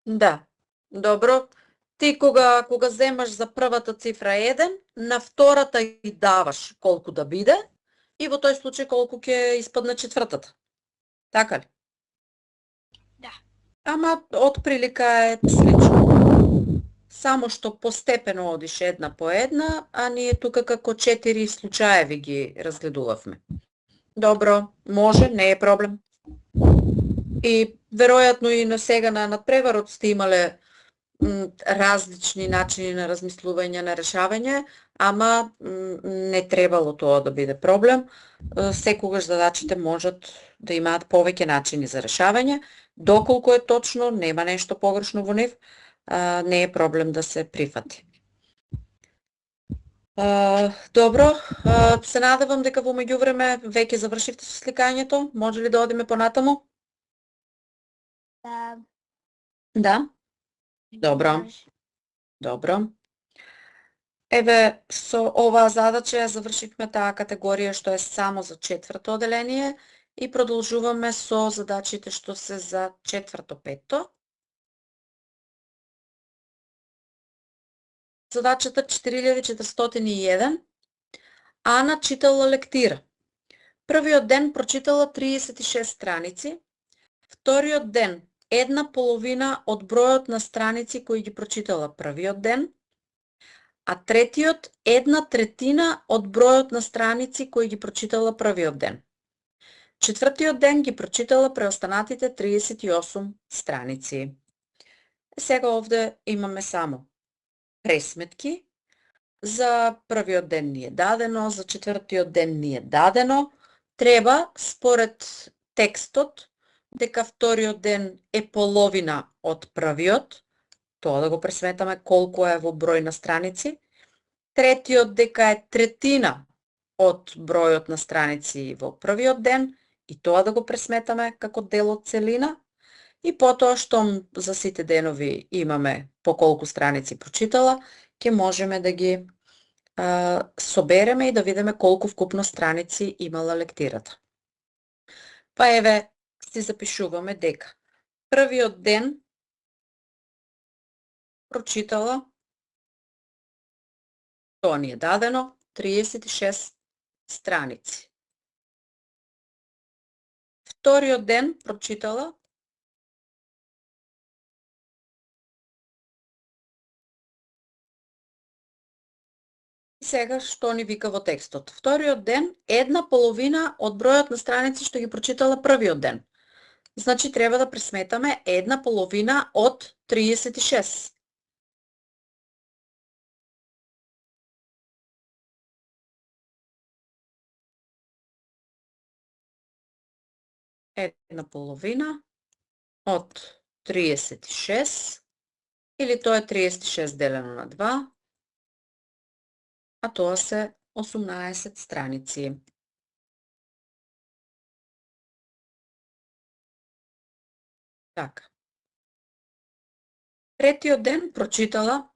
Да. Добро. Ти кога земаш за првата цифра 1, на втората ја даваш колку да биде и во тој случај колку ќе испадне четвртата. Така ли? Да. Ама отприлика е слично. Само што постепено одиш една по една, а ние тука како 4 случаеви ги разгледувавме. Добро, може, не е проблем. И веројатно и на сега на надпреварот сте имале различни начини на размислување, на решавање, ама не требало тоа да биде проблем. Секогаш задачите можат да имаат повеќе начини за решавање. Доколку е точно, нема нешто погрешно во нив, не е проблем да се прифати. Добро, се надевам дека во меѓувреме веќе завршивте со сликањето. Може ли да одиме понатаму? Да. Да? Добро. Добро. Еве, со оваа задача ја завршивме таа категорија што е само за четврто оделение и продолжуваме со задачите што се за четврто петто. Задачата 4401. Ана читала лектира. Првиот ден прочитала 36 страници, вториот ден една половина од бројот на страници кои ги прочитала првиот ден, а третиот една третина од бројот на страници кои ги прочитала првиот ден. Четвртиот ден ги прочитала преостанатите 38 страници. Сега овде имаме само пресметки. За првиот ден ни е дадено, за четвртиот ден ни е дадено. Треба, според текстот, дека вториот ден е половина од првиот, тоа да го пресметаме колку е во број на страници. Третиот дека е третина од бројот на страници во првиот ден, и тоа да го пресметаме како дел од целина. И потоа, штом за сите денови имаме по колку страници прочитала, ќе можеме да ги собереме и да видиме колку вкупно страници имала лектирата. Па еве, си запишуваме дека првиот ден прочитала, тоа ни е дадено, 36 страници. Вториот ден прочитала и сега што ни вика во текстот? Вториот ден една половина од бројот на страници што ги прочитала првиот ден. Значи треба да пресметаме една половина од 36. Една половина од 36, или тоа е 36 делено на 2, а тоа се 18 страници. Така. Третиот ден прочитала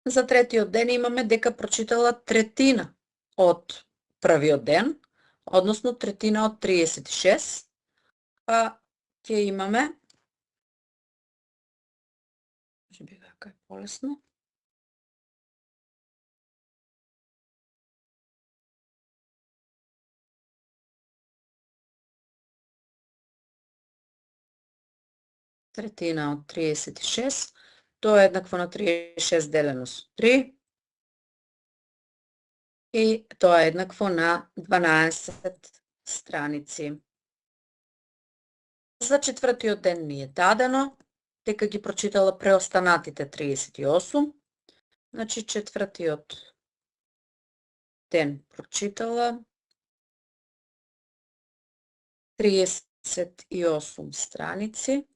за третиот ден имаме дека прочитала третина од првиот ден, односно третина од 36, па ќе имаме, може би вака е полесно, третина од 36, тоа е еднакво на 36 делено со 3, и тоа е еднакво на 12 страници. За четвртиот ден ни е дадено дека ги прочитала преостанатите 38, значи четвртиот ден прочитала 38 страници.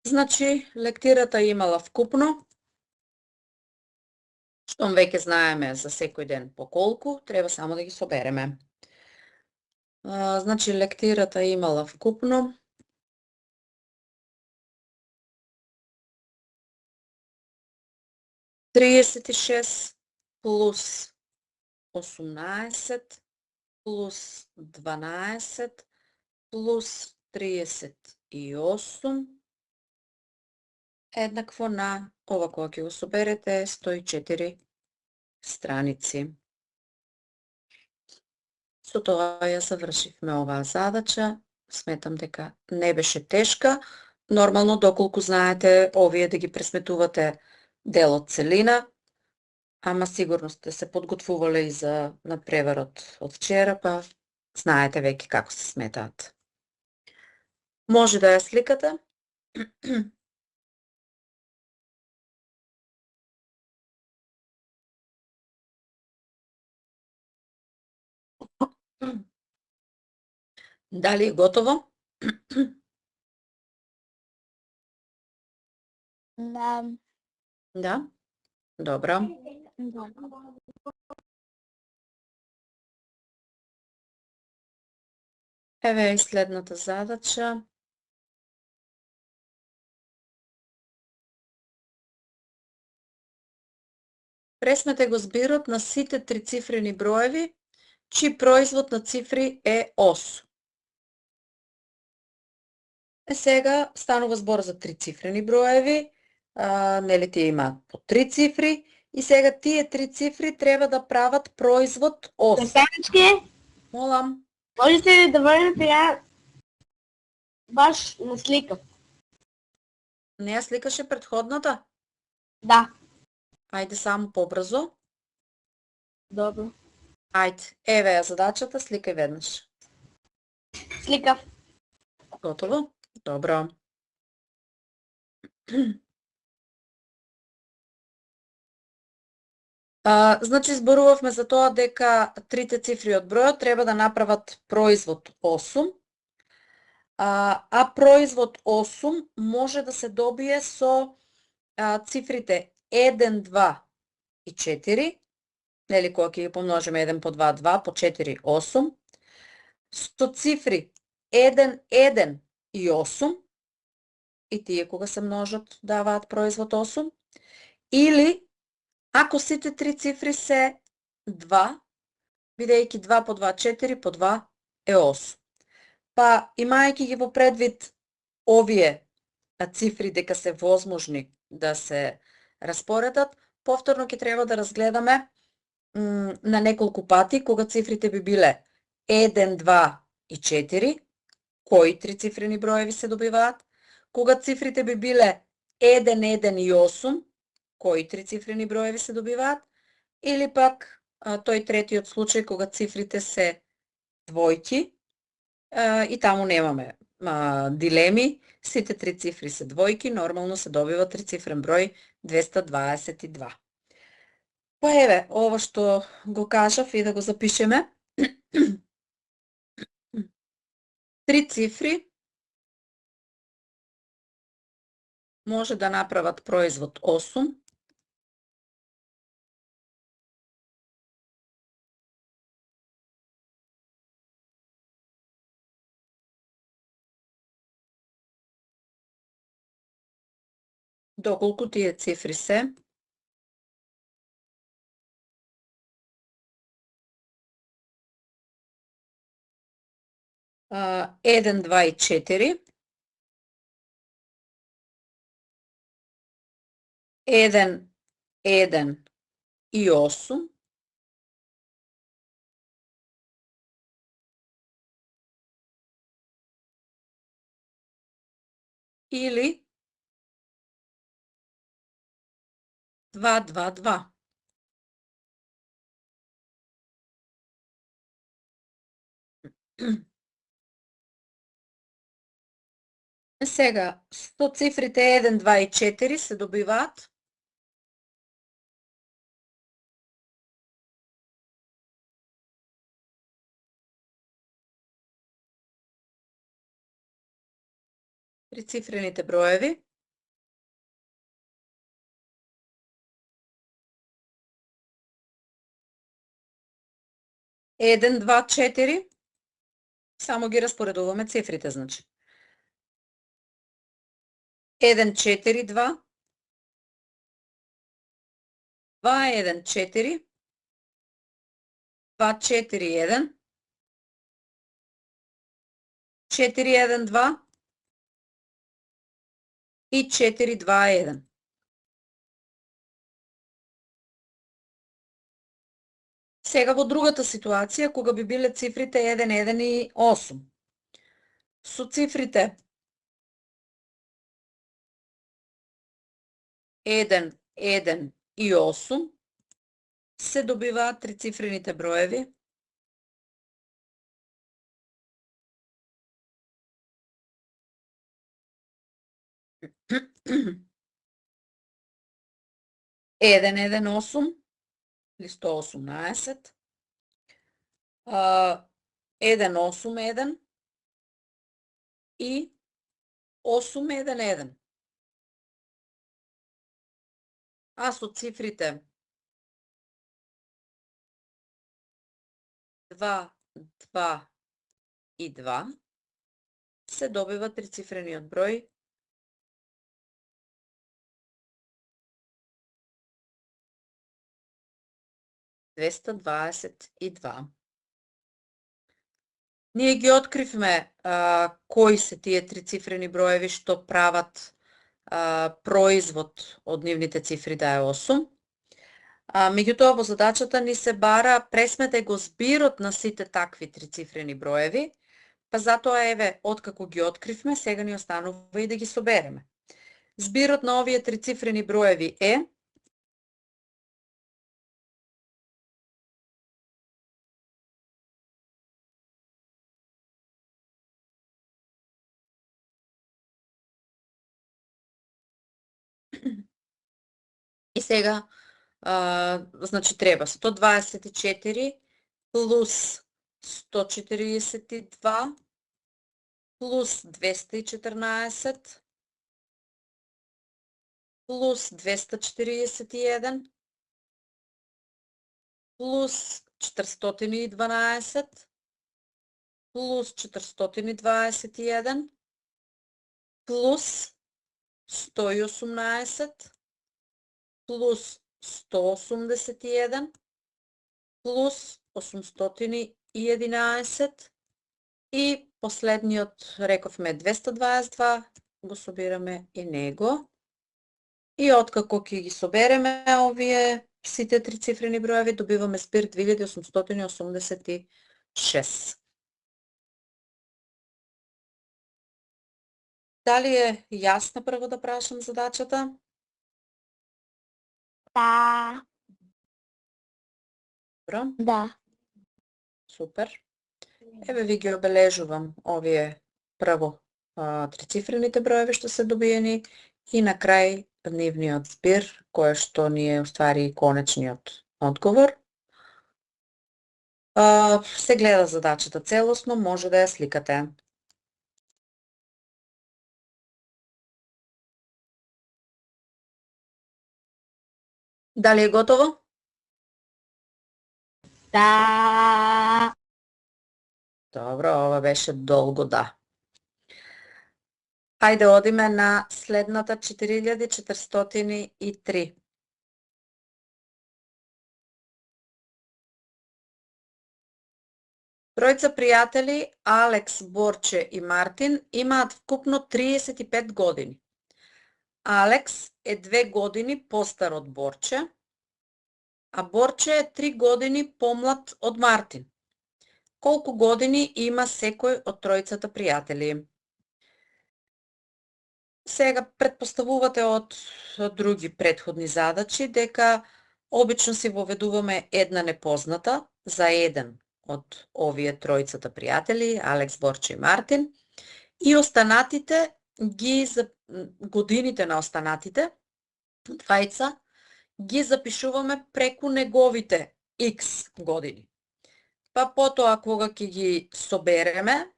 Значи, лектирата имала вкупно, штом веќе знаеме за секој ден по колку, треба само да ги собереме. Значи, лектирата имала вкупно 36 плюс 18 плюс 12 плюс 38 еднакво на, ова кога ќе го соберете, 104 страници. Со тоа ја завршивме оваа задача. Сметам дека не беше тешка. Нормално, доколку знаете овие да ги пресметувате дел од целина, ама сигурно сте се подготвувале и за надпреварот од вчера, па знаете веќе како се сметаат. Може да ја сликате. Дали е готово? Да. Да? Добро. Еве и следната задача. Пресмете го збирот на сите трицифрени броеви, чиј производ на цифри е 8. Сега станува збор за трицифрени броеви, нели тие имаат по 3 цифри, и сега тие 3 цифри треба да прават производ 8. Сестрички, Молам. можете ли да върнете ја баш на слика? Не ја сликаше претходната? Да. Ајде само побрзо. Добро. Ајде, еве ја задачата, сликај веднаш. Сликав. Готово? Добро. Значи, зборувавме за тоа дека трите цифри од бројот треба да направат производ 8, а производ 8 може да се добие со цифрите 1, 2 и 4, нели кога ќе ги помножиме 1 по 2, 2 по 4, 8, со цифри 1, 1 и 8, и тие кога се множат даваат производ 8, или ако сите три цифри се 2, бидејќи 2 по 2, 4 по 2 е 8. Па, имајќи ги во предвид овие цифри дека се возможни да се распоредат, повторно ќе треба да разгледаме на неколку пати, кога цифрите би биле 1, 2 и 4, кои три цифрени броеви се добиваат, кога цифрите би биле 1, 1 и 8, кои три цифрени броеви се добиваат, или пак тој третиот случај кога цифрите се двојки, и таму немаме дилеми, сите три цифри се двојки, нормално се добива трицифрен број 222. Па еве, ова што го кажав и да го запишеме. Три цифри може да направат производ 8, доколку тие цифри се 1, 2 и 4, 1, 1 и 8, или 2, 2, 2. Сега, со цифрите 1, 2 и 4 се добиваат трицифрените броеви. Еден, 2, 4. Само ги распоредуваме цифрите, значи. 1, 4, 2. 2, 1, 4, 2, 4, 1, 4, 1, 2 и 4, 2, 1. Сега во другата ситуација, кога би биле цифрите 1, 1 и 8. Со цифрите 1, 1 и 8 се добиваат трицифрените броеви. Еден, 8 или 118, 1, 8, 1 и 8, 1, 1. А со цифрите 2, 2 и 2 се добива трицифрениот број 222. Ние ги откривме кои се тие трицифрени броеви што прават производ од нивните цифри да е 8. Меѓутоа во задачата ни се бара пресметај го збирот на сите такви трицифрени броеви, па затоа еве, откако ги откривме, сега ни останува и да ги собереме. Збирот на овие трицифрени броеви е и сега значи треба 124 плюс 142 плюс 214 плюс 241 плюс 412 плюс 421 плюс 118 плюс 181 плюс 811 и последниот рековме 222, го собираме и него. И откако ќе ги собереме овие сите трицифрени броеви, добиваме збир 2886. Дали е јасна прво да прашам задачата? Да. Добро, Да. супер. Еве ви ги обележувам овие прво трицифрените броеви што се добиени и на крај нивниот збир, кој што ни е уствари конечниот одговор. Се гледа задачата целосно, може да ја сликате. Дали е готово? Да. Добро, ова беше долго да. Ајде одиме на следната 4403. Тројца пријатели, Алекс, Борче и Мартин, имаат вкупно 35 години. Алекс е 2 години постар од Борче, а Борче е 3 години помлад од Мартин. Колку години има секој од тројцата пријатели? Сега претпоставувате од други претходни задачи дека обично си воведуваме една непозната за еден од овие тројцата пријатели, Алекс, Борче и Мартин, и останатите годините на останатите двајца ги запишуваме преку неговите X години. Па потоа кога ќе ги собереме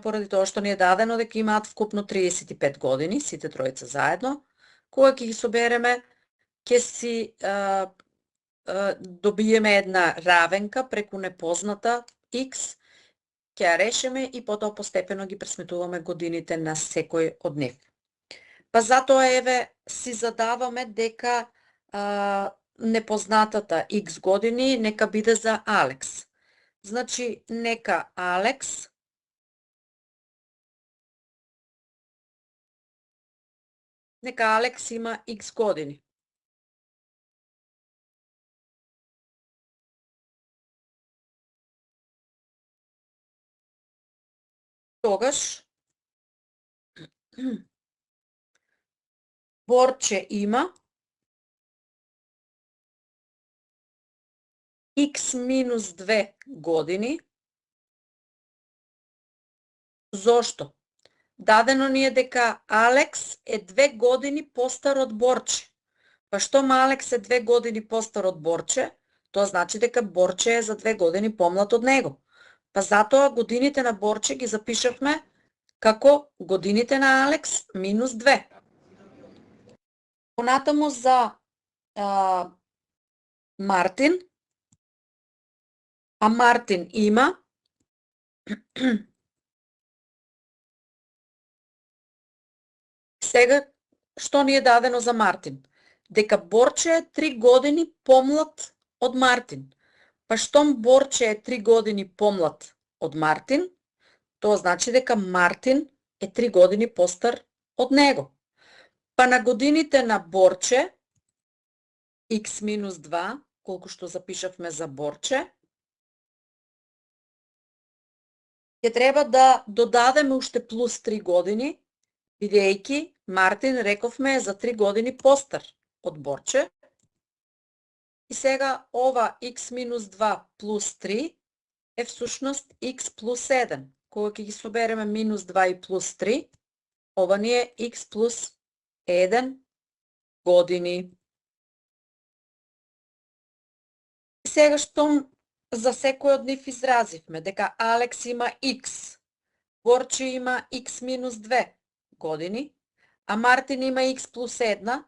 поради тоа што ни е дадено дека имаат вкупно 35 години, сите тројца заедно. Кога ќе ги собереме, ќе си добиеме една равенка преку непозната X, ќе ја решиме и потоа постепено ги пресметуваме годините на секој од нив. Па затоа еве си задаваме дека непознатата X години нека биде за Алекс. Значи, нека Алекс има X години. Тогаш Борче има X минус 2 години. Зошто? Дадено ни е дека Алекс е 2 години постар од Борче. Па штом Алекс е 2 години постар од Борче, тоа значи дека Борче е за 2 години помлад од него. Па затоа годините на Борче ги запишавме како годините на Алекс минус 2. Понатаму за Мартин, а Мартин има сега што ни е дадено за Мартин? Дека Борче е 3 години помлад од Мартин. Па штом Борче е 3 години помлад од Мартин, тоа значи дека Мартин е 3 години постар од него. Па на годините на Борче, X минус 2, колку што запишавме за Борче, ќе треба да додадеме уште плюс 3 години, бидејќи Мартин, рековме, е за 3 години постар од Борче. И сега ова X минус 2 плюс 3 е всушност X плюс 7. Кога ќе ги собереме минус 2 и плюс 3, ова ни е X плюс 1 години. И сега штом за секој од нив изразивме дека Алекс има X, Борче има X минус 2 години, а Мартин има X плюс 1,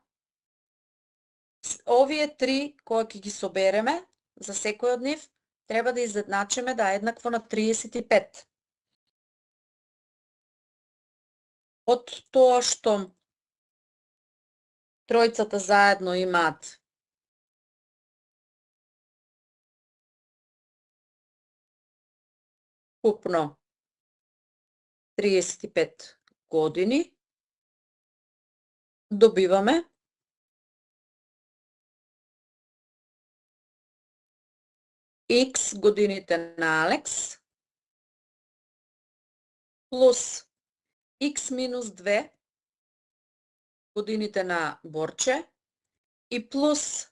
овие три, кога ќе ги собереме, за секој од нив, треба да изедначиме да е еднакво на 35. Од тоа што тројцата заедно имаат купно 35 години, добиваме X годините на Алекс плюс X минус 2 годините на Борче и плюс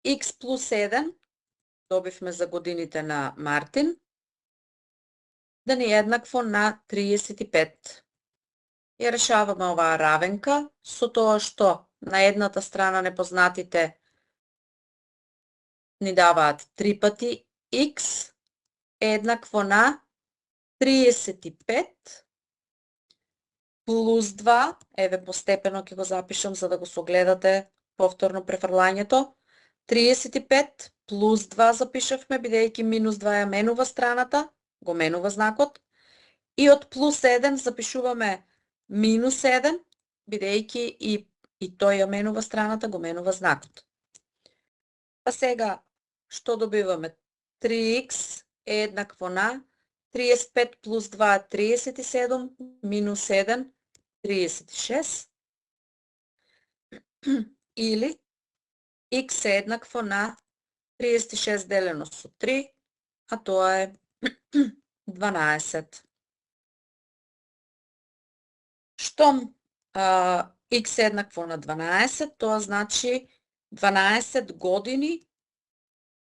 X плюс 1 добивме за годините на Мартин, да ни е еднакво на 35. Ја решаваме оваа равенка со тоа што на едната страна непознатите ни даваат 3 пати X еднакво на 35 плюс 2, еве постепено ќе го запишам за да го согледате повторно префрлањето. 35 плюс 2 запишавме, бидејќи минус 2 ја менува страната, го менува знакот. И од плюс 7 запишуваме минус 7, бидејќи и тој ја менува страната, го менува знакот. А сега, што добиваме? 3x е еднакво на 35 плюс 2 37, минус 7 36, или x е еднакво на 36 делено со 3, а тоа е 12. Штом x е еднакво на 12, тоа значи 12 години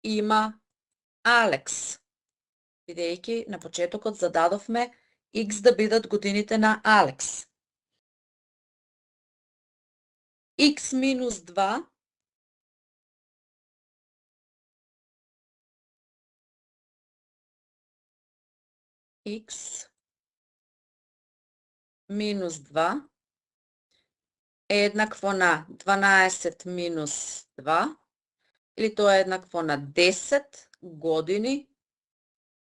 има Алекс, бидејќи на почетокот зададовме x да бидат годините на Алекс. X минус 2 x минус 2 е еднакво на 12 минус 2, или тоа е еднакво на 10 години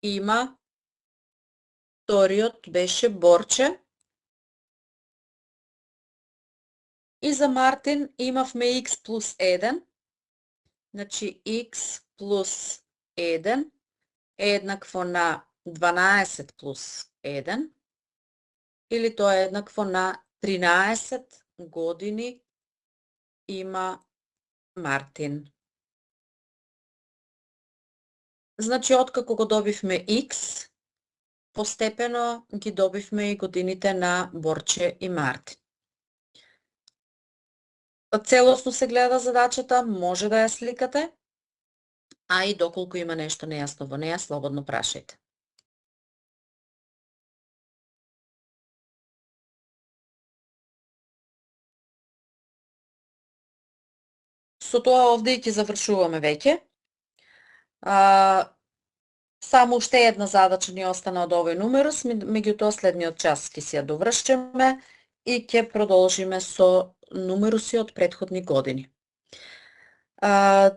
има, вториот беше Борче, И за Мартин имавме x плюс 1. Значи x плюс 1 е еднакво на 12 плюс 1, или тоа е еднакво на 13 години има Мартин. Значи, откако го добивме x, постепено ги добивме и годините на Борче и Мартин. Целосно се гледа задачата, може да ја сликате, а и доколку има нешто нејасно во неја, слободно прашајте. Со тоа овде ќе завршуваме веќе. Само уште една задача ни остана од овој нумерус, меѓутоа следниот час ќе си ја довршиме и ќе продолжиме со нумеруси од претходни години.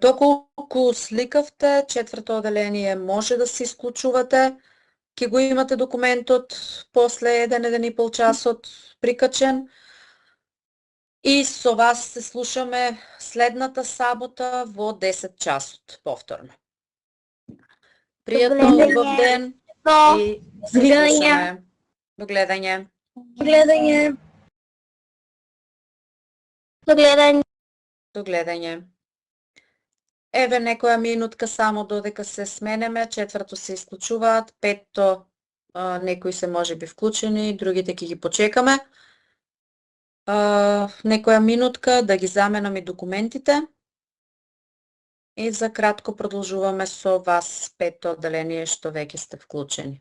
Доколку сликавте, четврто оделение може да се исклучувате, ќе го имате документот после 1-1,5 часот прикачен и со вас се слушаме следната сабота во 10 часот повторно. Пријатно, убав ден и се слушаме. До гледање. До гледање. Еве некоја минутка само додека се сменеме, четврто се исклучуваат, петто некои се можеби вклучени, другите ќе ги почекаме. Некоја минутка да ги заменам и документите. И за кратко продолжуваме со вас петто оделение што веќе сте вклучени.